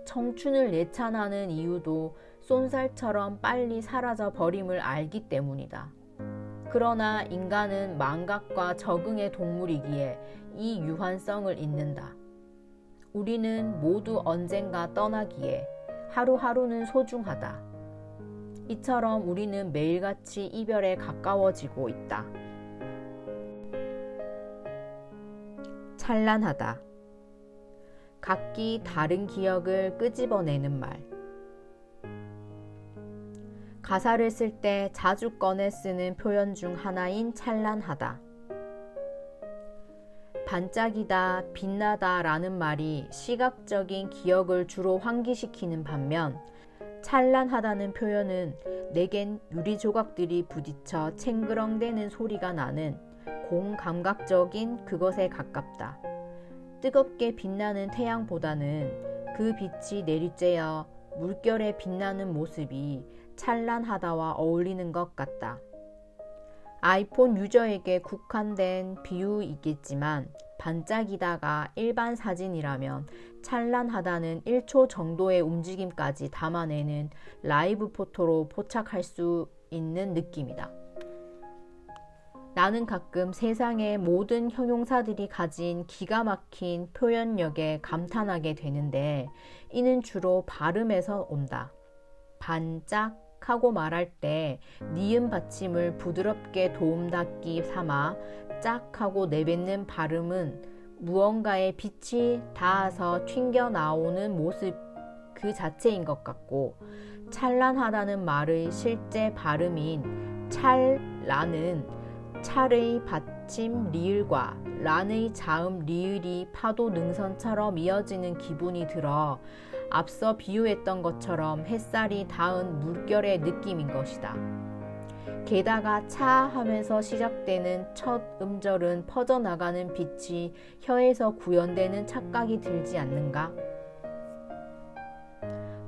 청춘을 예찬하는 이유도 쏜살처럼 빨리 사라져 버림을 알기 때문이다. 그러나 인간은 망각과 적응의 동물이기에 이 유한성을 잊는다. 우리는 모두 언젠가 떠나기에 하루하루는 소중하다. 이처럼 우리는 매일같이 이별에 가까워지고 있다. 찬란하다. 각기 다른 기억을 끄집어내는 말. 가사를 쓸 때 자주 꺼내 쓰는 표현 중 하나인 찬란하다. 반짝이다, 빛나다 라는 말이 시각적인 기억을 주로 환기시키는 반면 찬란하다는 표현은 내겐 유리 조각들이 부딪혀 챙그렁대는 소리가 나는 공감각적인 그것에 가깝다. 뜨겁게 빛나는 태양보다는 그 빛이 내리쬐어 물결에 빛나는 모습이 찬란하다와 어울리는 것 같다. 아이폰 유저에게 국한된 비유이겠지만 반짝이다가 일반 사진이라면 찬란하다는 1초 정도의 움직임까지 담아내는 라이브 포토로 포착할 수 있는 느낌이다. 나는 가끔 세상의 모든 형용사들이 가진 기가 막힌 표현력에 감탄하게 되는데 이는 주로 발음에서 온다. 반짝하고 말할 때 니은 받침을 부드럽게 도움닫기 삼아 짝하고 내뱉는 발음은 무언가에 빛이 닿아서 튕겨나오는 모습 그 자체인 것 같고 찬란하다는 말의 실제 발음인 찰라는 찰의 받침 리을과 란의 자음 리을이 파도 능선처럼 이어지는 기분이 들어 앞서 비유했던 것처럼 햇살이 닿은 물결의 느낌인 것이다. 게다가 차 하면서 시작되는 첫 음절은 퍼져나가는 빛이 혀에서 구현되는 착각이 들지 않는가?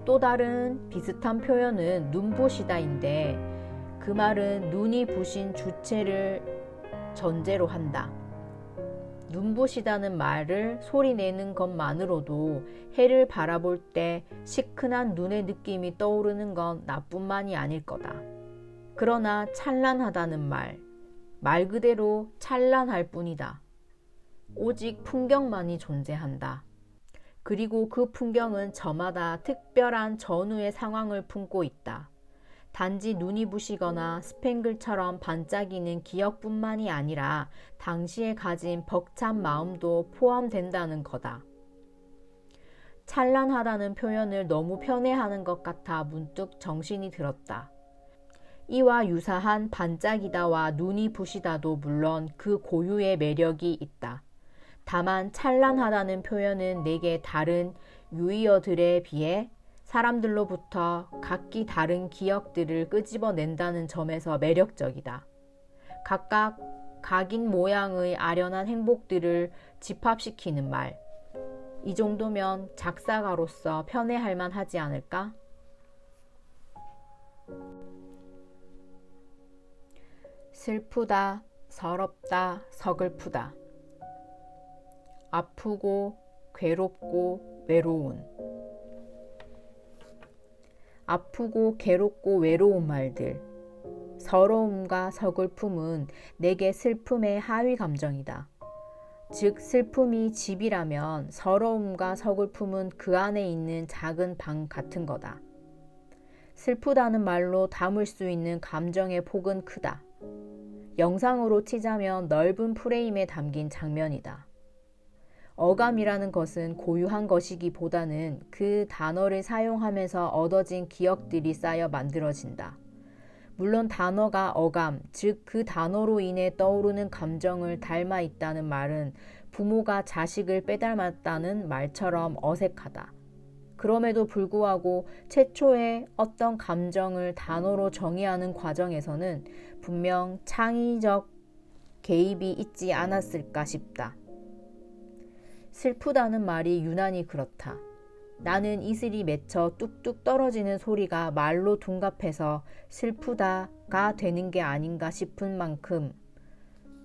또 다른 비슷한 표현은 눈부시다인데 그 말은 눈이 부신 주체를 전제로 한다. 눈부시다는 말을 소리내는 것만으로도 해를 바라볼 때 시큰한 눈의 느낌이 떠오르는 건 나뿐만이 아닐 거다. 그러나 찬란하다는 말 그대로 찬란할 뿐이다. 오직 풍경만이 존재한다. 그리고 그 풍경은 저마다 특별한 전후의 상황을 품고 있다. 단지 눈이 부시거나 스팽글처럼 반짝이는 기억뿐만이 아니라 당시에 가진 벅찬 마음도 포함된다는 거다. 찬란하다는 표현을 너무 편애하는 것 같아 문득 정신이 들었다. 이와 유사한 반짝이다와 눈이 부시다도 물론 그 고유의 매력이 있다. 다만 찬란하다는 표현은 내게 다른 유의어들에 비해 사람들로부터 각기 다른 기억들을 끄집어낸다는 점에서 매력적이다. 각각 각인 모양의 아련한 행복들을 집합시키는 말. 이 정도면 작사가로서 편애할 만하지 않을까? 슬프다, 서럽다, 서글프다. 아프고, 괴롭고, 외로운. 아프고, 괴롭고, 외로운 말들. 서러움과 서글픔은 내게 슬픔의 하위 감정이다. 즉, 슬픔이 집이라면 서러움과 서글픔은 그 안에 있는 작은 방 같은 거다. 슬프다는 말로 담을 수 있는 감정의 폭은 크다. 영상으로 치자면 넓은 프레임에 담긴 장면이다. 어감이라는 것은 고유한 것이기보다는 그 단어를 사용하면서 얻어진 기억들이 쌓여 만들어진다. 물론 단어가 어감, 즉 그 단어로 인해 떠오르는 감정을 닮아 있다는 말은 부모가 자식을 빼닮았다는 말처럼 어색하다. 그럼에도 불구하고 최초의 어떤 감정을 단어로 정의하는 과정에서는 분명 창의적 개입이 있지 않았을까 싶다. 슬프다는 말이 유난히 그렇다. 나는 이슬이 맺혀 뚝뚝 떨어지는 소리가 말로 둔갑해서 슬프다가 되는 게 아닌가 싶은 만큼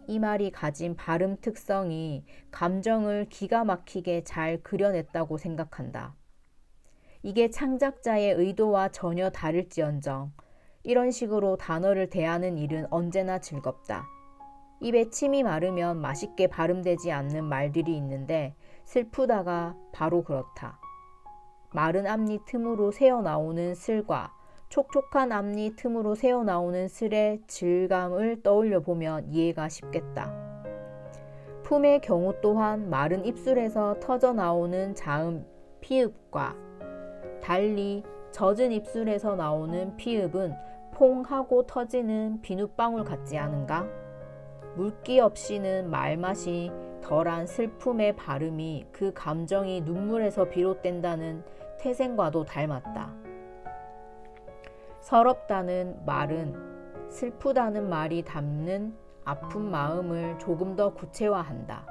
이 말이 가진 발음 특성이 감정을 기가 막히게 잘 그려냈다고 생각한다. 이게 창작자의 의도와 전혀 다를지언정 이런 식으로 단어를 대하는 일은 언제나 즐겁다. 입에 침이 마르면 맛있게 발음되지 않는 말들이 있는데 슬프다가 바로 그렇다. 마른 앞니 틈으로 새어나오는 슬과 촉촉한 앞니 틈으로 새어나오는 슬의 질감을 떠올려 보면 이해가 쉽겠다. 품의 경우 또한 마른 입술에서 터져 나오는 자음 피읍과 달리 젖은 입술에서 나오는 피읍은 퐁 하고 터지는 비눗방울 같지 않은가? 물기 없이는 말맛이 덜한 슬픔의 발음이 그 감정이 눈물에서 비롯된다는 태생과도 닮았다. 서럽다는 말은 슬프다는 말이 담는 아픈 마음을 조금 더 구체화한다.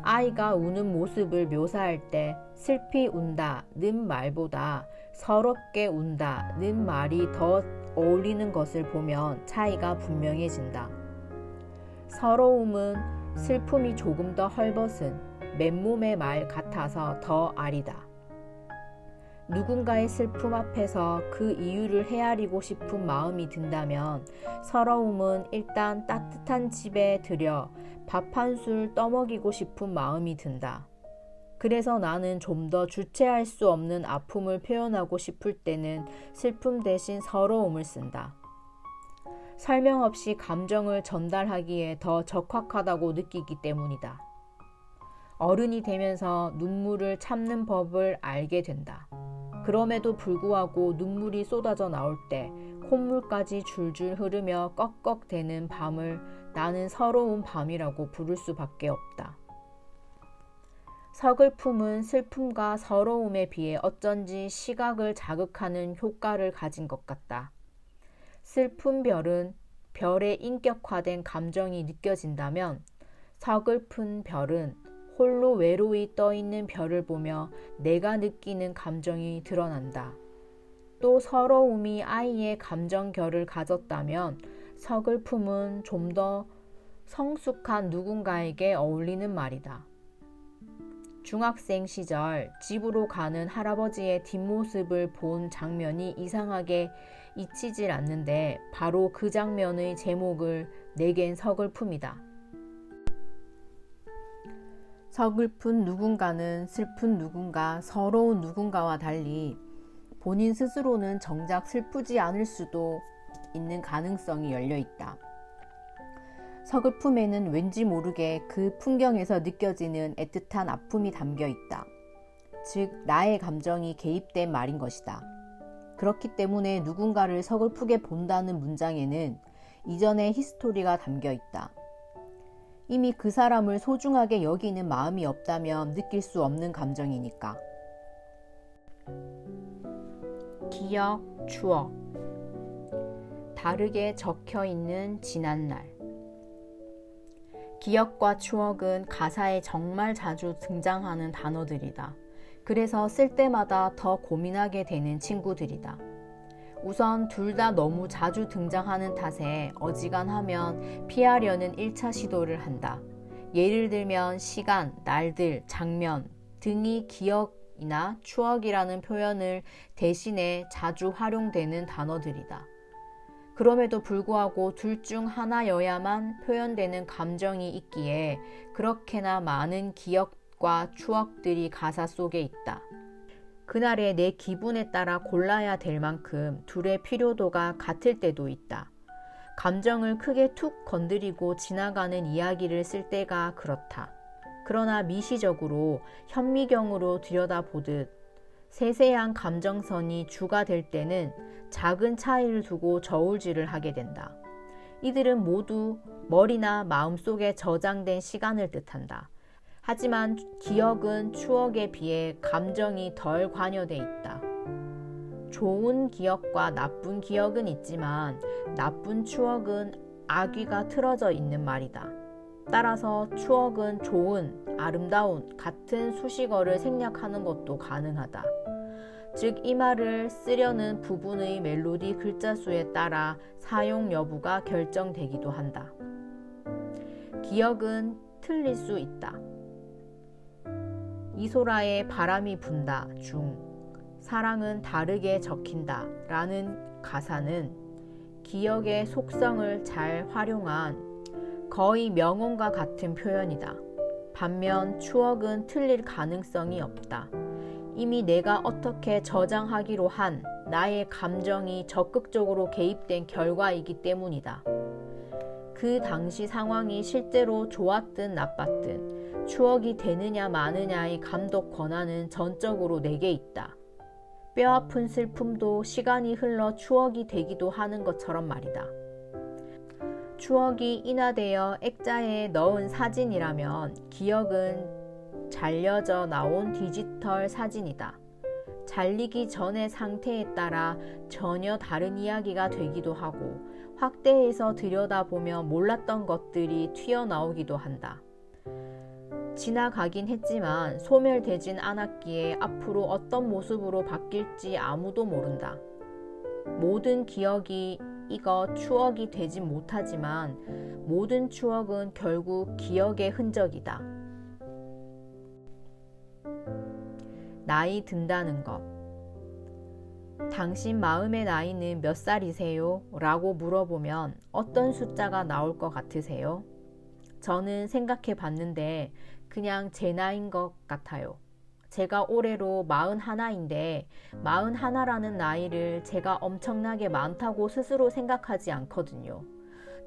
아이가 우는 모습을 묘사할 때 슬피 운다는 말보다 서럽게 운다는 말이 더 어울리는 것을 보면 차이가 분명해진다. 서러움은 슬픔이 조금 더 헐벗은 맨몸의 말 같아서 더 아리다. 누군가의 슬픔 앞에서 그 이유를 헤아리고 싶은 마음이 든다면 서러움은 일단 따뜻한 집에 들여 밥 한 술 떠먹이고 싶은 마음이 든다. 그래서 나는 좀 더 주체할 수 없는 아픔을 표현하고 싶을 때는 슬픔 대신 서러움을 쓴다. 설명 없이 감정을 전달하기에 더 적확하다고 느끼기 때문이다. 어른이 되면서 눈물을 참는 법을 알게 된다. 그럼에도 불구하고 눈물이 쏟아져 나올 때 콧물까지 줄줄 흐르며 꺽꺽대는 밤을 나는 서러운 밤이라고 부를 수밖에 없다. 서글픔은 슬픔과 서러움에 비해 어쩐지 시각을 자극하는 효과를 가진 것 같다. 슬픈 별은 별의 인격화된 감정이 느껴진다면 서글픈 별은 홀로 외로이 떠있는 별을 보며 내가 느끼는 감정이 드러난다. 또 서러움이 아이의 감정결을 가졌다면 서글픔은 좀 더 성숙한 누군가에게 어울리는 말이다. 중학생 시절 집으로 가는 할아버지의 뒷모습을 본 장면이 이상하게 잊히질 않는데 바로 그 장면의 제목을 내겐 서글픔이다. 서글픈 누군가는 슬픈 누군가, 서러운 누군가와 달리 본인 스스로는 정작 슬프지 않을 수도 있는 가능성이 열려 있다. 서글픔에는 왠지 모르게 그 풍경에서 느껴지는 애틋한 아픔이 담겨 있다. 즉, 나의 감정이 개입된 말인 것이다. 그렇기 때문에 누군가를 서글프게 본다는 문장에는 이전의 히스토리가 담겨 있다. 이미 그 사람을 소중하게 여기는 마음이 없다면 느낄 수 없는 감정이니까. 기억, 추억. 다르게 적혀 있는 지난날. 기억과 추억은 가사에 정말 자주 등장하는 단어들이다. 그래서 쓸 때마다 더 고민하게 되는 친구들이다. 우선 둘 다 너무 자주 등장하는 탓에 어지간하면 피하려는 1차 시도를 한다. 예를 들면 시간, 날들, 장면 등이 기억이나 추억이라는 표현을 대신해 자주 활용되는 단어들이다. 그럼에도 불구하고 둘 중 하나여야만 표현되는 감정이 있기에 그렇게나 많은 기억과 추억들이 가사 속에 있다. 그날의 내 기분에 따라 골라야 될 만큼 둘의 필요도가 같을 때도 있다. 감정을 크게 툭 건드리고 지나가는 이야기를 쓸 때가 그렇다. 그러나 미시적으로 현미경으로 들여다보듯 세세한 감정선이 주가 될 때는 작은 차이를 두고 저울질을 하게 된다. 이들은 모두 머리나 마음속에 저장된 시간을 뜻한다. 하지만 기억은 추억에 비해 감정이 덜 관여돼 있다. 좋은 기억과 나쁜 기억은 있지만 나쁜 추억은 악귀가 틀어져 있는 말이다. 따라서 추억은 좋은, 아름다운 같은 수식어를 생략하는 것도 가능하다. 즉, 이 말을 쓰려는 부분의 멜로디 글자 수에 따라 사용 여부가 결정되기도 한다. 기억은 틀릴 수 있다. 이소라의 바람이 분다 중 사랑은 다르게 적힌다 라는 가사는 기억의 속성을 잘 활용한 거의 명언과 같은 표현이다. 반면 추억은 틀릴 가능성이 없다. 이미 내가 어떻게 저장하기로 한 나의 감정이 적극적으로 개입된 결과이기 때문이다. 그 당시 상황이 실제로 좋았든 나빴든 추억이 되느냐 마느냐의 감독 권한은 전적으로 내게 있다. 뼈아픈 슬픔도 시간이 흘러 추억이 되기도 하는 것처럼 말이다. 추억이 인화되어 액자에 넣은 사진이라면 기억은 잘려져 나온 디지털 사진이다. 잘리기 전의 상태에 따라 전혀 다른 이야기가 되기도 하고 확대해서 들여다보면 몰랐던 것들이 튀어나오기도 한다. 지나가긴 했지만 소멸되진 않았기에 앞으로 어떤 모습으로 바뀔지 아무도 모른다. 모든 기억이 이거 추억이 되진 못하지만 모든 추억은 결국 기억의 흔적이다. 나이 든다는 것. 당신 마음의 나이는 몇 살이세요? 라고 물어보면 어떤 숫자가 나올 것 같으세요? 저는 생각해 봤는데 그냥 제 나이인 것 같아요. 제가 올해로 41인데 41라는 나이를 제가 엄청나게 많다고 스스로 생각하지 않거든요.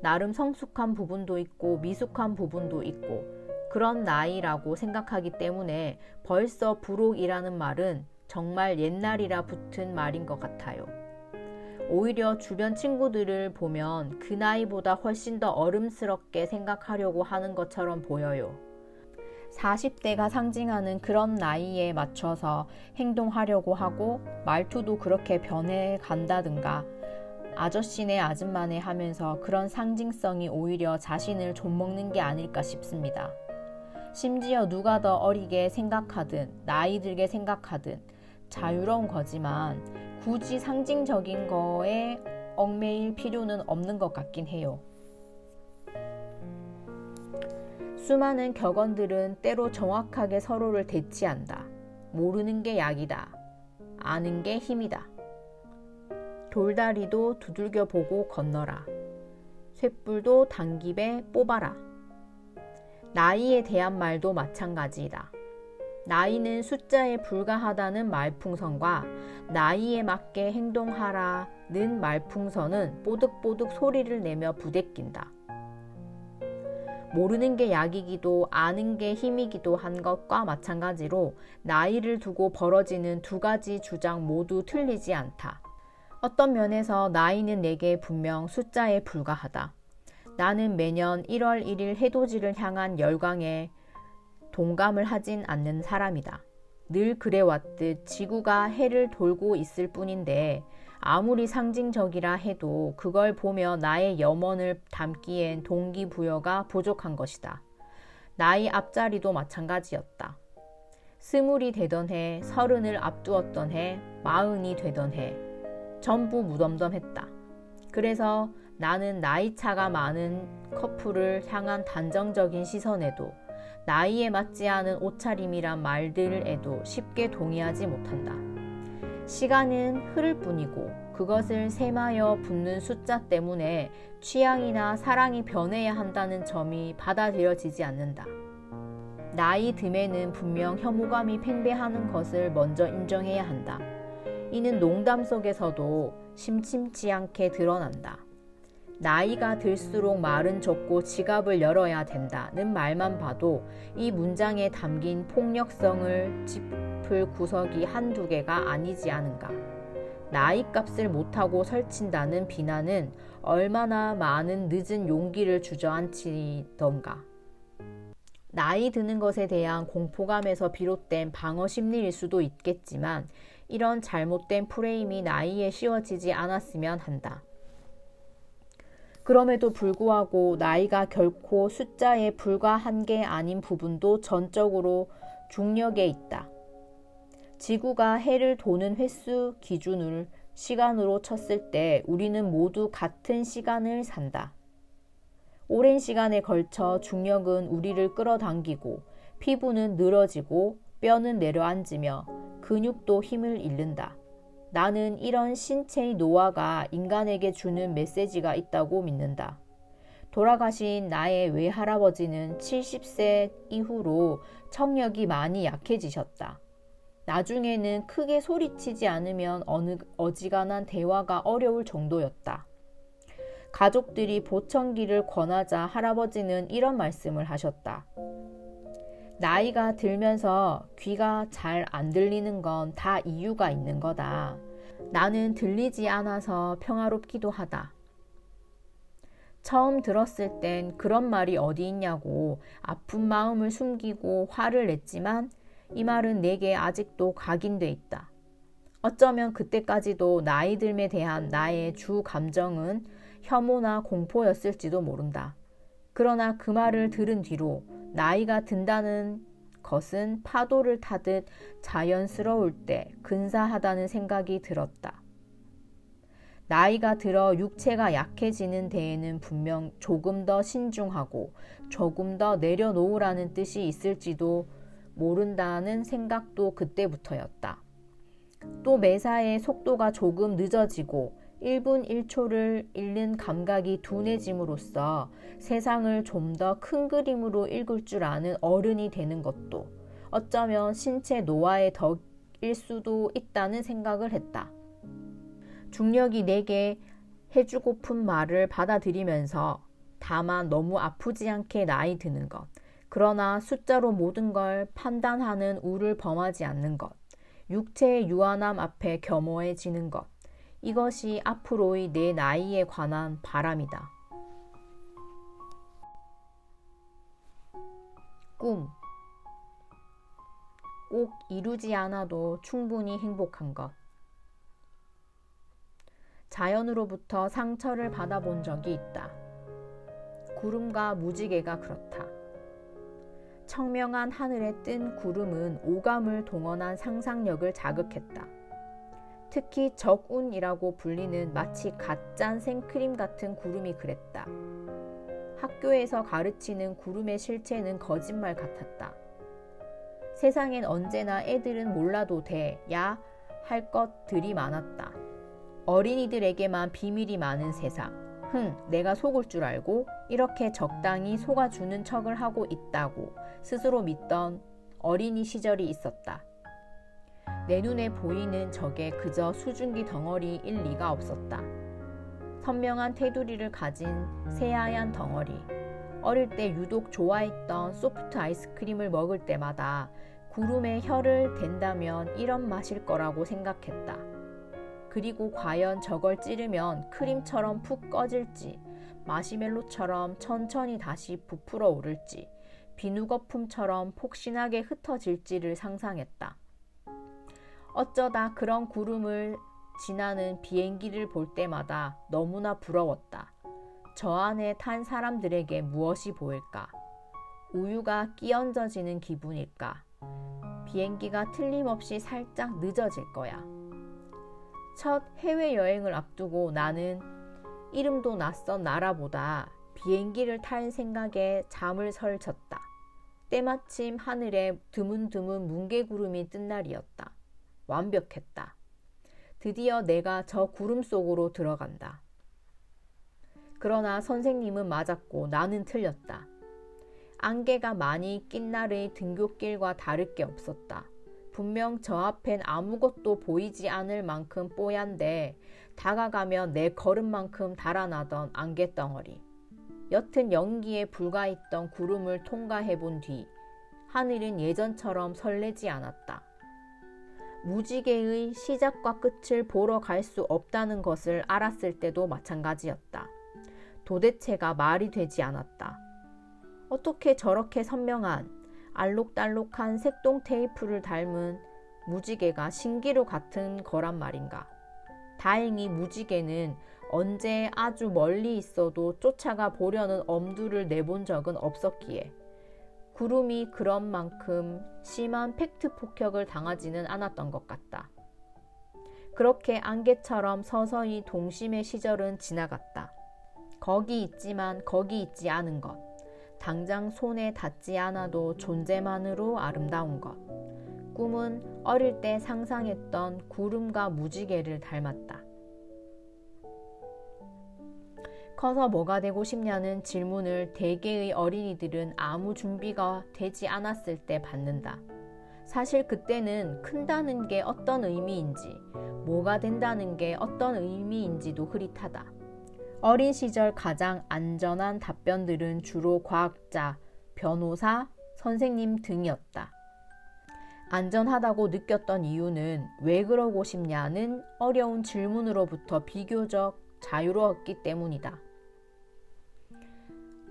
나름 성숙한 부분도 있고 미숙한 부분도 있고 그런 나이라고 생각하기 때문에 벌써 부록이라는 말은 정말 옛날이라 붙은 말인 것 같아요. 오히려 주변 친구들을 보면 그 나이보다 훨씬 더 어른스럽게 생각하려고 하는 것처럼 보여요. 40대가 상징하는 그런 나이에 맞춰서 행동하려고 하고 말투도 그렇게 변해 간다든가 아저씨네 아줌마네 하면서 그런 상징성이 오히려 자신을 좀먹는 게 아닐까 싶습니다. 심지어 누가 더 어리게 생각하든 나이 들게 생각하든 자유로운 거지만 굳이 상징적인 거에 얽매일 필요는 없는 것 같긴 해요. 수많은 격언들은 때로 정확하게 서로를 대치한다. 모르는 게 약이다. 아는 게 힘이다. 돌다리도 두들겨 보고 건너라. 쇳불도 단깁에 뽑아라. 나이에 대한 말도 마찬가지이다. 나이는 숫자에 불과하다는 말풍선과 나이에 맞게 행동하라는 말풍선은 뽀득뽀득 소리를 내며 부대낀다. 모르는 게 약이기도 아는 게 힘이기도 한 것과 마찬가지로 나이를 두고 벌어지는 두 가지 주장 모두 틀리지 않다. 어떤 면에서 나이는 내게 분명 숫자에 불과하다. 나는 매년 1월 1일 해돋이를 향한 열광에 동감을 하진 않는 사람이다. 늘 그래왔듯 지구가 해를 돌고 있을 뿐인데 아무리 상징적이라 해도 그걸 보며 나의 염원을 담기엔 동기부여가 부족한 것이다. 나이 앞자리도 마찬가지였다. 20이 되던 해, 30을 앞두었던 해, 40이 되던 해, 전부 무덤덤했다. 그래서 나는 나이차가 많은 커플을 향한 단정적인 시선에도 나이에 맞지 않은 옷차림이란 말들에도 쉽게 동의하지 못한다. 시간은 흐를 뿐이고 그것을 셈하여 붙는 숫자 때문에 취향이나 사랑이 변해야 한다는 점이 받아들여지지 않는다. 나이 듦에는 분명 혐오감이 팽배하는 것을 먼저 인정해야 한다. 이는 농담 속에서도 심심치 않게 드러난다. 나이가 들수록 말은 좁고 지갑을 열어야 된다는 말만 봐도 이 문장에 담긴 폭력성을 짚을 구석이 한두 개가 아니지 않은가. 나이값을 못하고 설친다는 비난은 얼마나 많은 늦은 용기를 주저앉히던가. 나이 드는 것에 대한 공포감에서 비롯된 방어 심리일 수도 있겠지만 이런 잘못된 프레임이 나이에 씌워지지 않았으면 한다. 그럼에도 불구하고 나이가 결코 숫자에 불과한 게 아닌 부분도 전적으로 중력에 있다. 지구가 해를 도는 횟수 기준을 시간으로 쳤을 때 우리는 모두 같은 시간을 산다. 오랜 시간에 걸쳐 중력은 우리를 끌어당기고 피부는 늘어지고 뼈는 내려앉으며 근육도 힘을 잃는다. 나는 이런 신체의 노화가 인간에게 주는 메시지가 있다고 믿는다. 돌아가신 나의 외할아버지는 70세 이후로 청력이 많이 약해지셨다. 나중에는 크게 소리치지 않으면 어지간한 대화가 어려울 정도였다. 가족들이 보청기를 권하자 할아버지는 이런 말씀을 하셨다. 나이가 들면서 귀가 잘 안 들리는 건 다 이유가 있는 거다. 나는 들리지 않아서 평화롭기도 하다. 처음 들었을 땐 그런 말이 어디 있냐고 아픈 마음을 숨기고 화를 냈지만 이 말은 내게 아직도 각인돼 있다. 어쩌면 그때까지도 나이 듦에 대한 나의 주 감정은 혐오나 공포였을지도 모른다. 그러나 그 말을 들은 뒤로 나이가 든다는 것은 파도를 타듯 자연스러울 때 근사하다는 생각이 들었다. 나이가 들어 육체가 약해지는 데에는 분명 조금 더 신중하고 조금 더 내려놓으라는 뜻이 있을지도 모른다는 생각도 그때부터였다. 또 매사에 속도가 조금 늦어지고 1분 1초를 읽는 감각이 둔해짐으로써 세상을 좀 더 큰 그림으로 읽을 줄 아는 어른이 되는 것도 어쩌면 신체 노화의 덕일 수도 있다는 생각을 했다. 중력이 내게 해주고픈 말을 받아들이면서 다만 너무 아프지 않게 나이 드는 것, 그러나 숫자로 모든 걸 판단하는 우를 범하지 않는 것, 육체의 유한함 앞에 겸허해지는 것, 이것이 앞으로의 내 나이에 관한 바람이다. 꿈. 꼭 이루지 않아도 충분히 행복한 것. 자연으로부터 상처를 받아본 적이 있다. 구름과 무지개가 그렇다. 청명한 하늘에 뜬 구름은 오감을 동원한 상상력을 자극했다. 특히 적운이라고 불리는 마치 갓짠 생크림 같은 구름이 그랬다. 학교에서 가르치는 구름의 실체는 거짓말 같았다. 세상엔 언제나 애들은 몰라도 돼야 할 것들이 많았다. 어린이들에게만 비밀이 많은 세상. 내가 속을 줄 알고 이렇게 적당히 속아주는 척을 하고 있다고 스스로 믿던 어린이 시절이 있었다. 내 눈에 보이는 저게 그저 수증기 덩어리일 리가 없었다. 선명한 테두리를 가진 새하얀 덩어리. 어릴 때 유독 좋아했던 소프트 아이스크림을 먹을 때마다 구름에 혀를 댄다면 이런 맛일 거라고 생각했다. 그리고 과연 저걸 찌르면 크림처럼 푹 꺼질지, 마시멜로처럼 천천히 다시 부풀어 오를지, 비누거품처럼 폭신하게 흩어질지를 상상했다. 어쩌다 그런 구름을 지나는 비행기를 볼 때마다 너무나 부러웠다. 저 안에 탄 사람들에게 무엇이 보일까? 우유가 끼얹어지는 기분일까? 비행기가 틀림없이 살짝 늦어질 거야. 첫 해외여행을 앞두고 나는 이름도 낯선 나라보다 비행기를 탈 생각에 잠을 설쳤다. 때마침 하늘에 드문드문 뭉게구름이 뜬 날이었다. 완벽했다. 드디어 내가 저 구름 속으로 들어간다. 그러나 선생님은 맞았고 나는 틀렸다. 안개가 많이 낀 날의 등굣길과 다를 게 없었다. 분명 저 앞엔 아무것도 보이지 않을 만큼 뽀얀데 다가가면 내 걸음만큼 달아나던 안개덩어리. 옅은 연기에 불과했던 구름을 통과해 본 뒤 하늘은 예전처럼 설레지 않았다. 무지개의 시작과 끝을 보러 갈 수 없다는 것을 알았을 때도 마찬가지였다. 도대체가 말이 되지 않았다. 어떻게 저렇게 선명한 알록달록한 색동 테이프를 닮은 무지개가 신기루 같은 거란 말인가. 다행히 무지개는 언제 아주 멀리 있어도 쫓아가 보려는 엄두를 내본 적은 없었기에 구름이 그런 만큼 심한 팩트 폭격을 당하지는 않았던 것 같다. 그렇게 안개처럼 서서히 동심의 시절은 지나갔다. 거기 있지만 거기 있지 않은 것, 당장 손에 닿지 않아도 존재만으로 아름다운 것. 꿈은 어릴 때 상상했던 구름과 무지개를 닮았다. 커서 뭐가 되고 싶냐는 질문을 대개의 어린이들은 아무 준비가 되지 않았을 때 받는다. 사실 그때는 큰다는 게 어떤 의미인지, 뭐가 된다는 게 어떤 의미인지도 흐릿하다. 어린 시절 가장 안전한 답변들은 주로 과학자, 변호사, 선생님 등이었다. 안전하다고 느꼈던 이유는 왜 그러고 싶냐는 어려운 질문으로부터 비교적 자유로웠기 때문이다.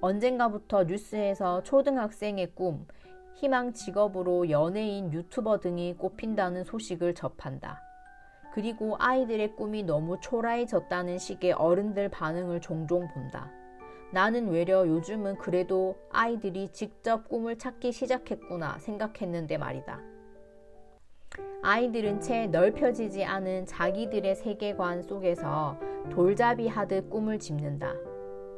언젠가부터 뉴스에서 초등학생의 꿈, 희망 직업으로 연예인, 유튜버 등이 꼽힌다는 소식을 접한다. 그리고 아이들의 꿈이 너무 초라해졌다는 식의 어른들 반응을 종종 본다. 나는 외려 요즘은 그래도 아이들이 직접 꿈을 찾기 시작했구나 생각했는데 말이다. 아이들은 채 넓혀지지 않은 자기들의 세계관 속에서 돌잡이 하듯 꿈을 짚는다.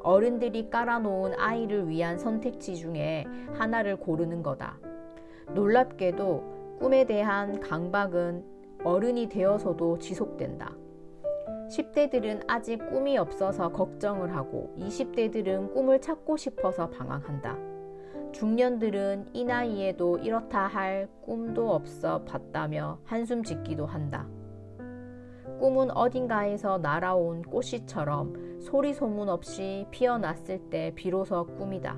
어른들이 깔아놓은 아이를 위한 선택지 중에 하나를 고르는 거다. 놀랍게도 꿈에 대한 강박은 어른이 되어서도 지속된다. 10대들은 아직 꿈이 없어서 걱정을 하고 20대들은 꿈을 찾고 싶어서 방황한다. 중년들은 이 나이에도 이렇다 할 꿈도 없어 봤다며 한숨 짓기도 한다. 꿈은 어딘가에서 날아온 꽃씨처럼 소리 소문 없이 피어났을 때 비로소 꿈이다.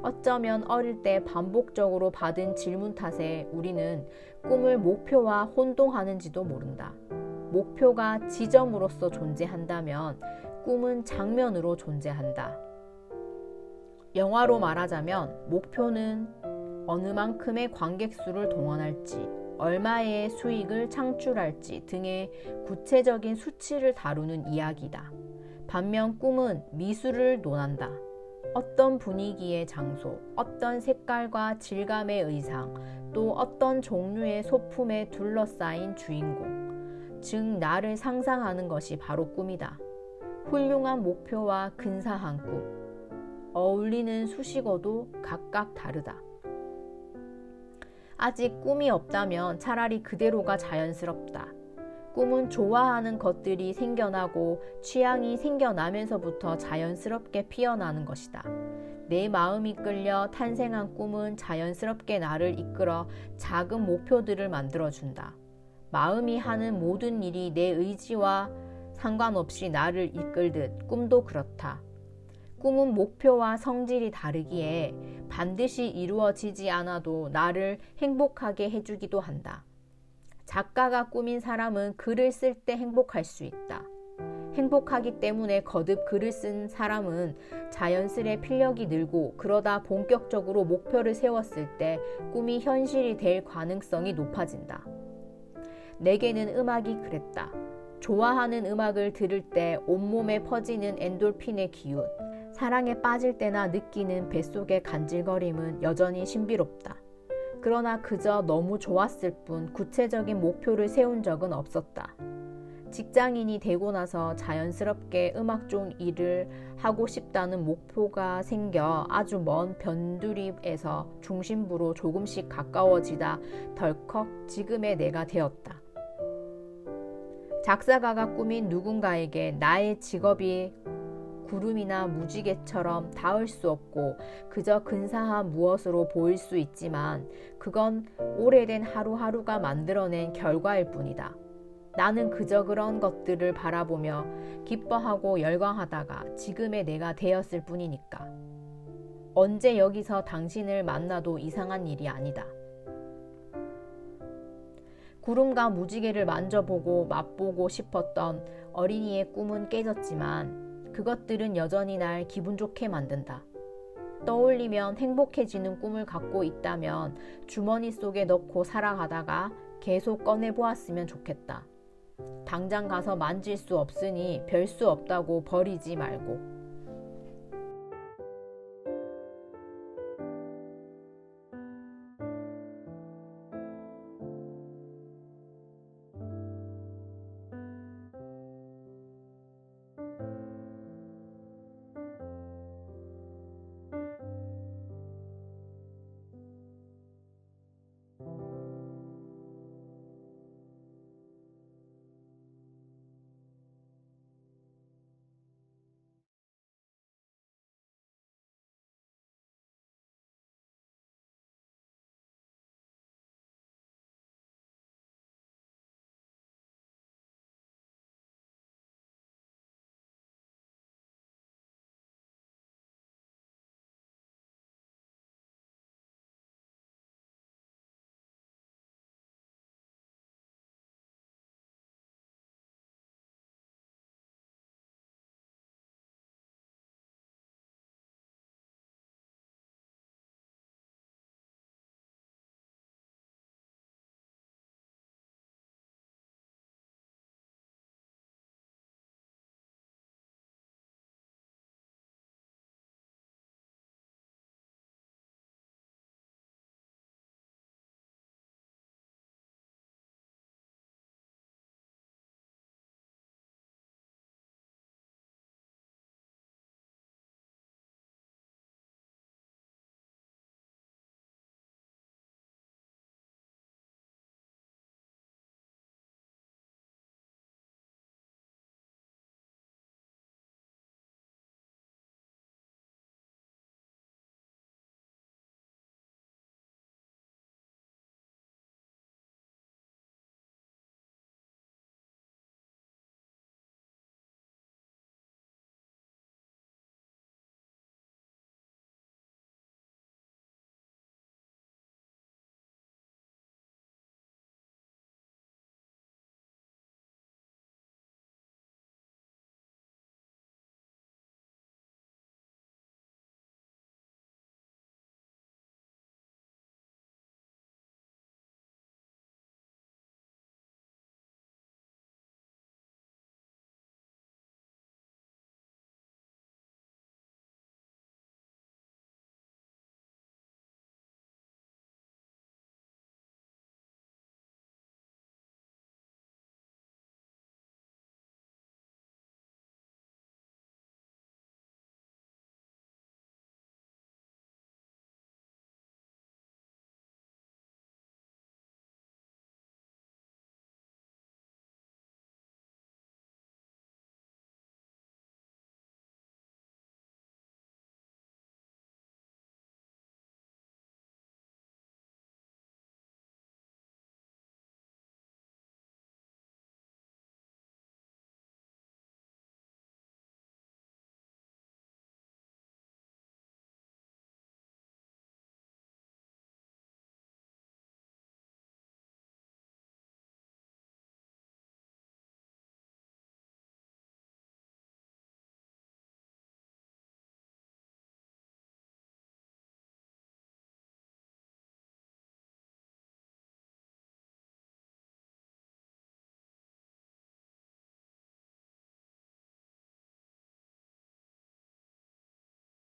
어쩌면 어릴 때 반복적으로 받은 질문 탓에 우리는 꿈을 목표와 혼동하는지도 모른다. 목표가 지점으로서 존재한다면 꿈은 장면으로 존재한다. 영화로 말하자면 목표는 어느 만큼의 관객 수를 동원할지, 얼마의 수익을 창출할지 등의 구체적인 수치를 다루는 이야기다. 반면 꿈은 미술을 논한다. 어떤 분위기의 장소, 어떤 색깔과 질감의 의상, 또 어떤 종류의 소품에 둘러싸인 주인공, 즉 나를 상상하는 것이 바로 꿈이다. 훌륭한 목표와 근사한 꿈, 어울리는 수식어도 각각 다르다. 아직 꿈이 없다면 차라리 그대로가 자연스럽다. 꿈은 좋아하는 것들이 생겨나고 취향이 생겨나면서부터 자연스럽게 피어나는 것이다. 내 마음이 끌려 탄생한 꿈은 자연스럽게 나를 이끌어 작은 목표들을 만들어준다. 마음이 하는 모든 일이 내 의지와 상관없이 나를 이끌듯 꿈도 그렇다. 꿈은 목표와 성질이 다르기에 반드시 이루어지지 않아도 나를 행복하게 해주기도 한다. 작가가 꾸민 사람은 글을 쓸 때 행복할 수 있다. 행복하기 때문에 거듭 글을 쓴 사람은 자연스레 필력이 늘고 그러다 본격적으로 목표를 세웠을 때 꿈이 현실이 될 가능성이 높아진다. 내게는 음악이 그랬다. 좋아하는 음악을 들을 때 온몸에 퍼지는 엔돌핀의 기운, 사랑에 빠질 때나 느끼는 뱃속의 간질거림은 여전히 신비롭다. 그러나 그저 너무 좋았을 뿐 구체적인 목표를 세운 적은 없었다. 직장인이 되고 나서 자연스럽게 음악 쪽 일을 하고 싶다는 목표가 생겨 아주 먼 변두리에서 중심부로 조금씩 가까워지다 덜컥 지금의 내가 되었다. 작사가가 꾸민 누군가에게 나의 직업이 구름이나 무지개처럼 닿을 수 없고 그저 근사한 무엇으로 보일 수 있지만 그건 오래된 하루하루가 만들어낸 결과일 뿐이다. 나는 그저 그런 것들을 바라보며 기뻐하고 열광하다가 지금의 내가 되었을 뿐이니까. 언제 여기서 당신을 만나도 이상한 일이 아니다. 구름과 무지개를 만져보고 맛보고 싶었던 어린이의 꿈은 깨졌지만 그것들은 여전히 날 기분 좋게 만든다. 떠올리면 행복해지는 꿈을 갖고 있다면 주머니 속에 넣고 살아가다가 계속 꺼내보았으면 좋겠다. 당장 가서 만질 수 없으니 별 수 없다고 버리지 말고.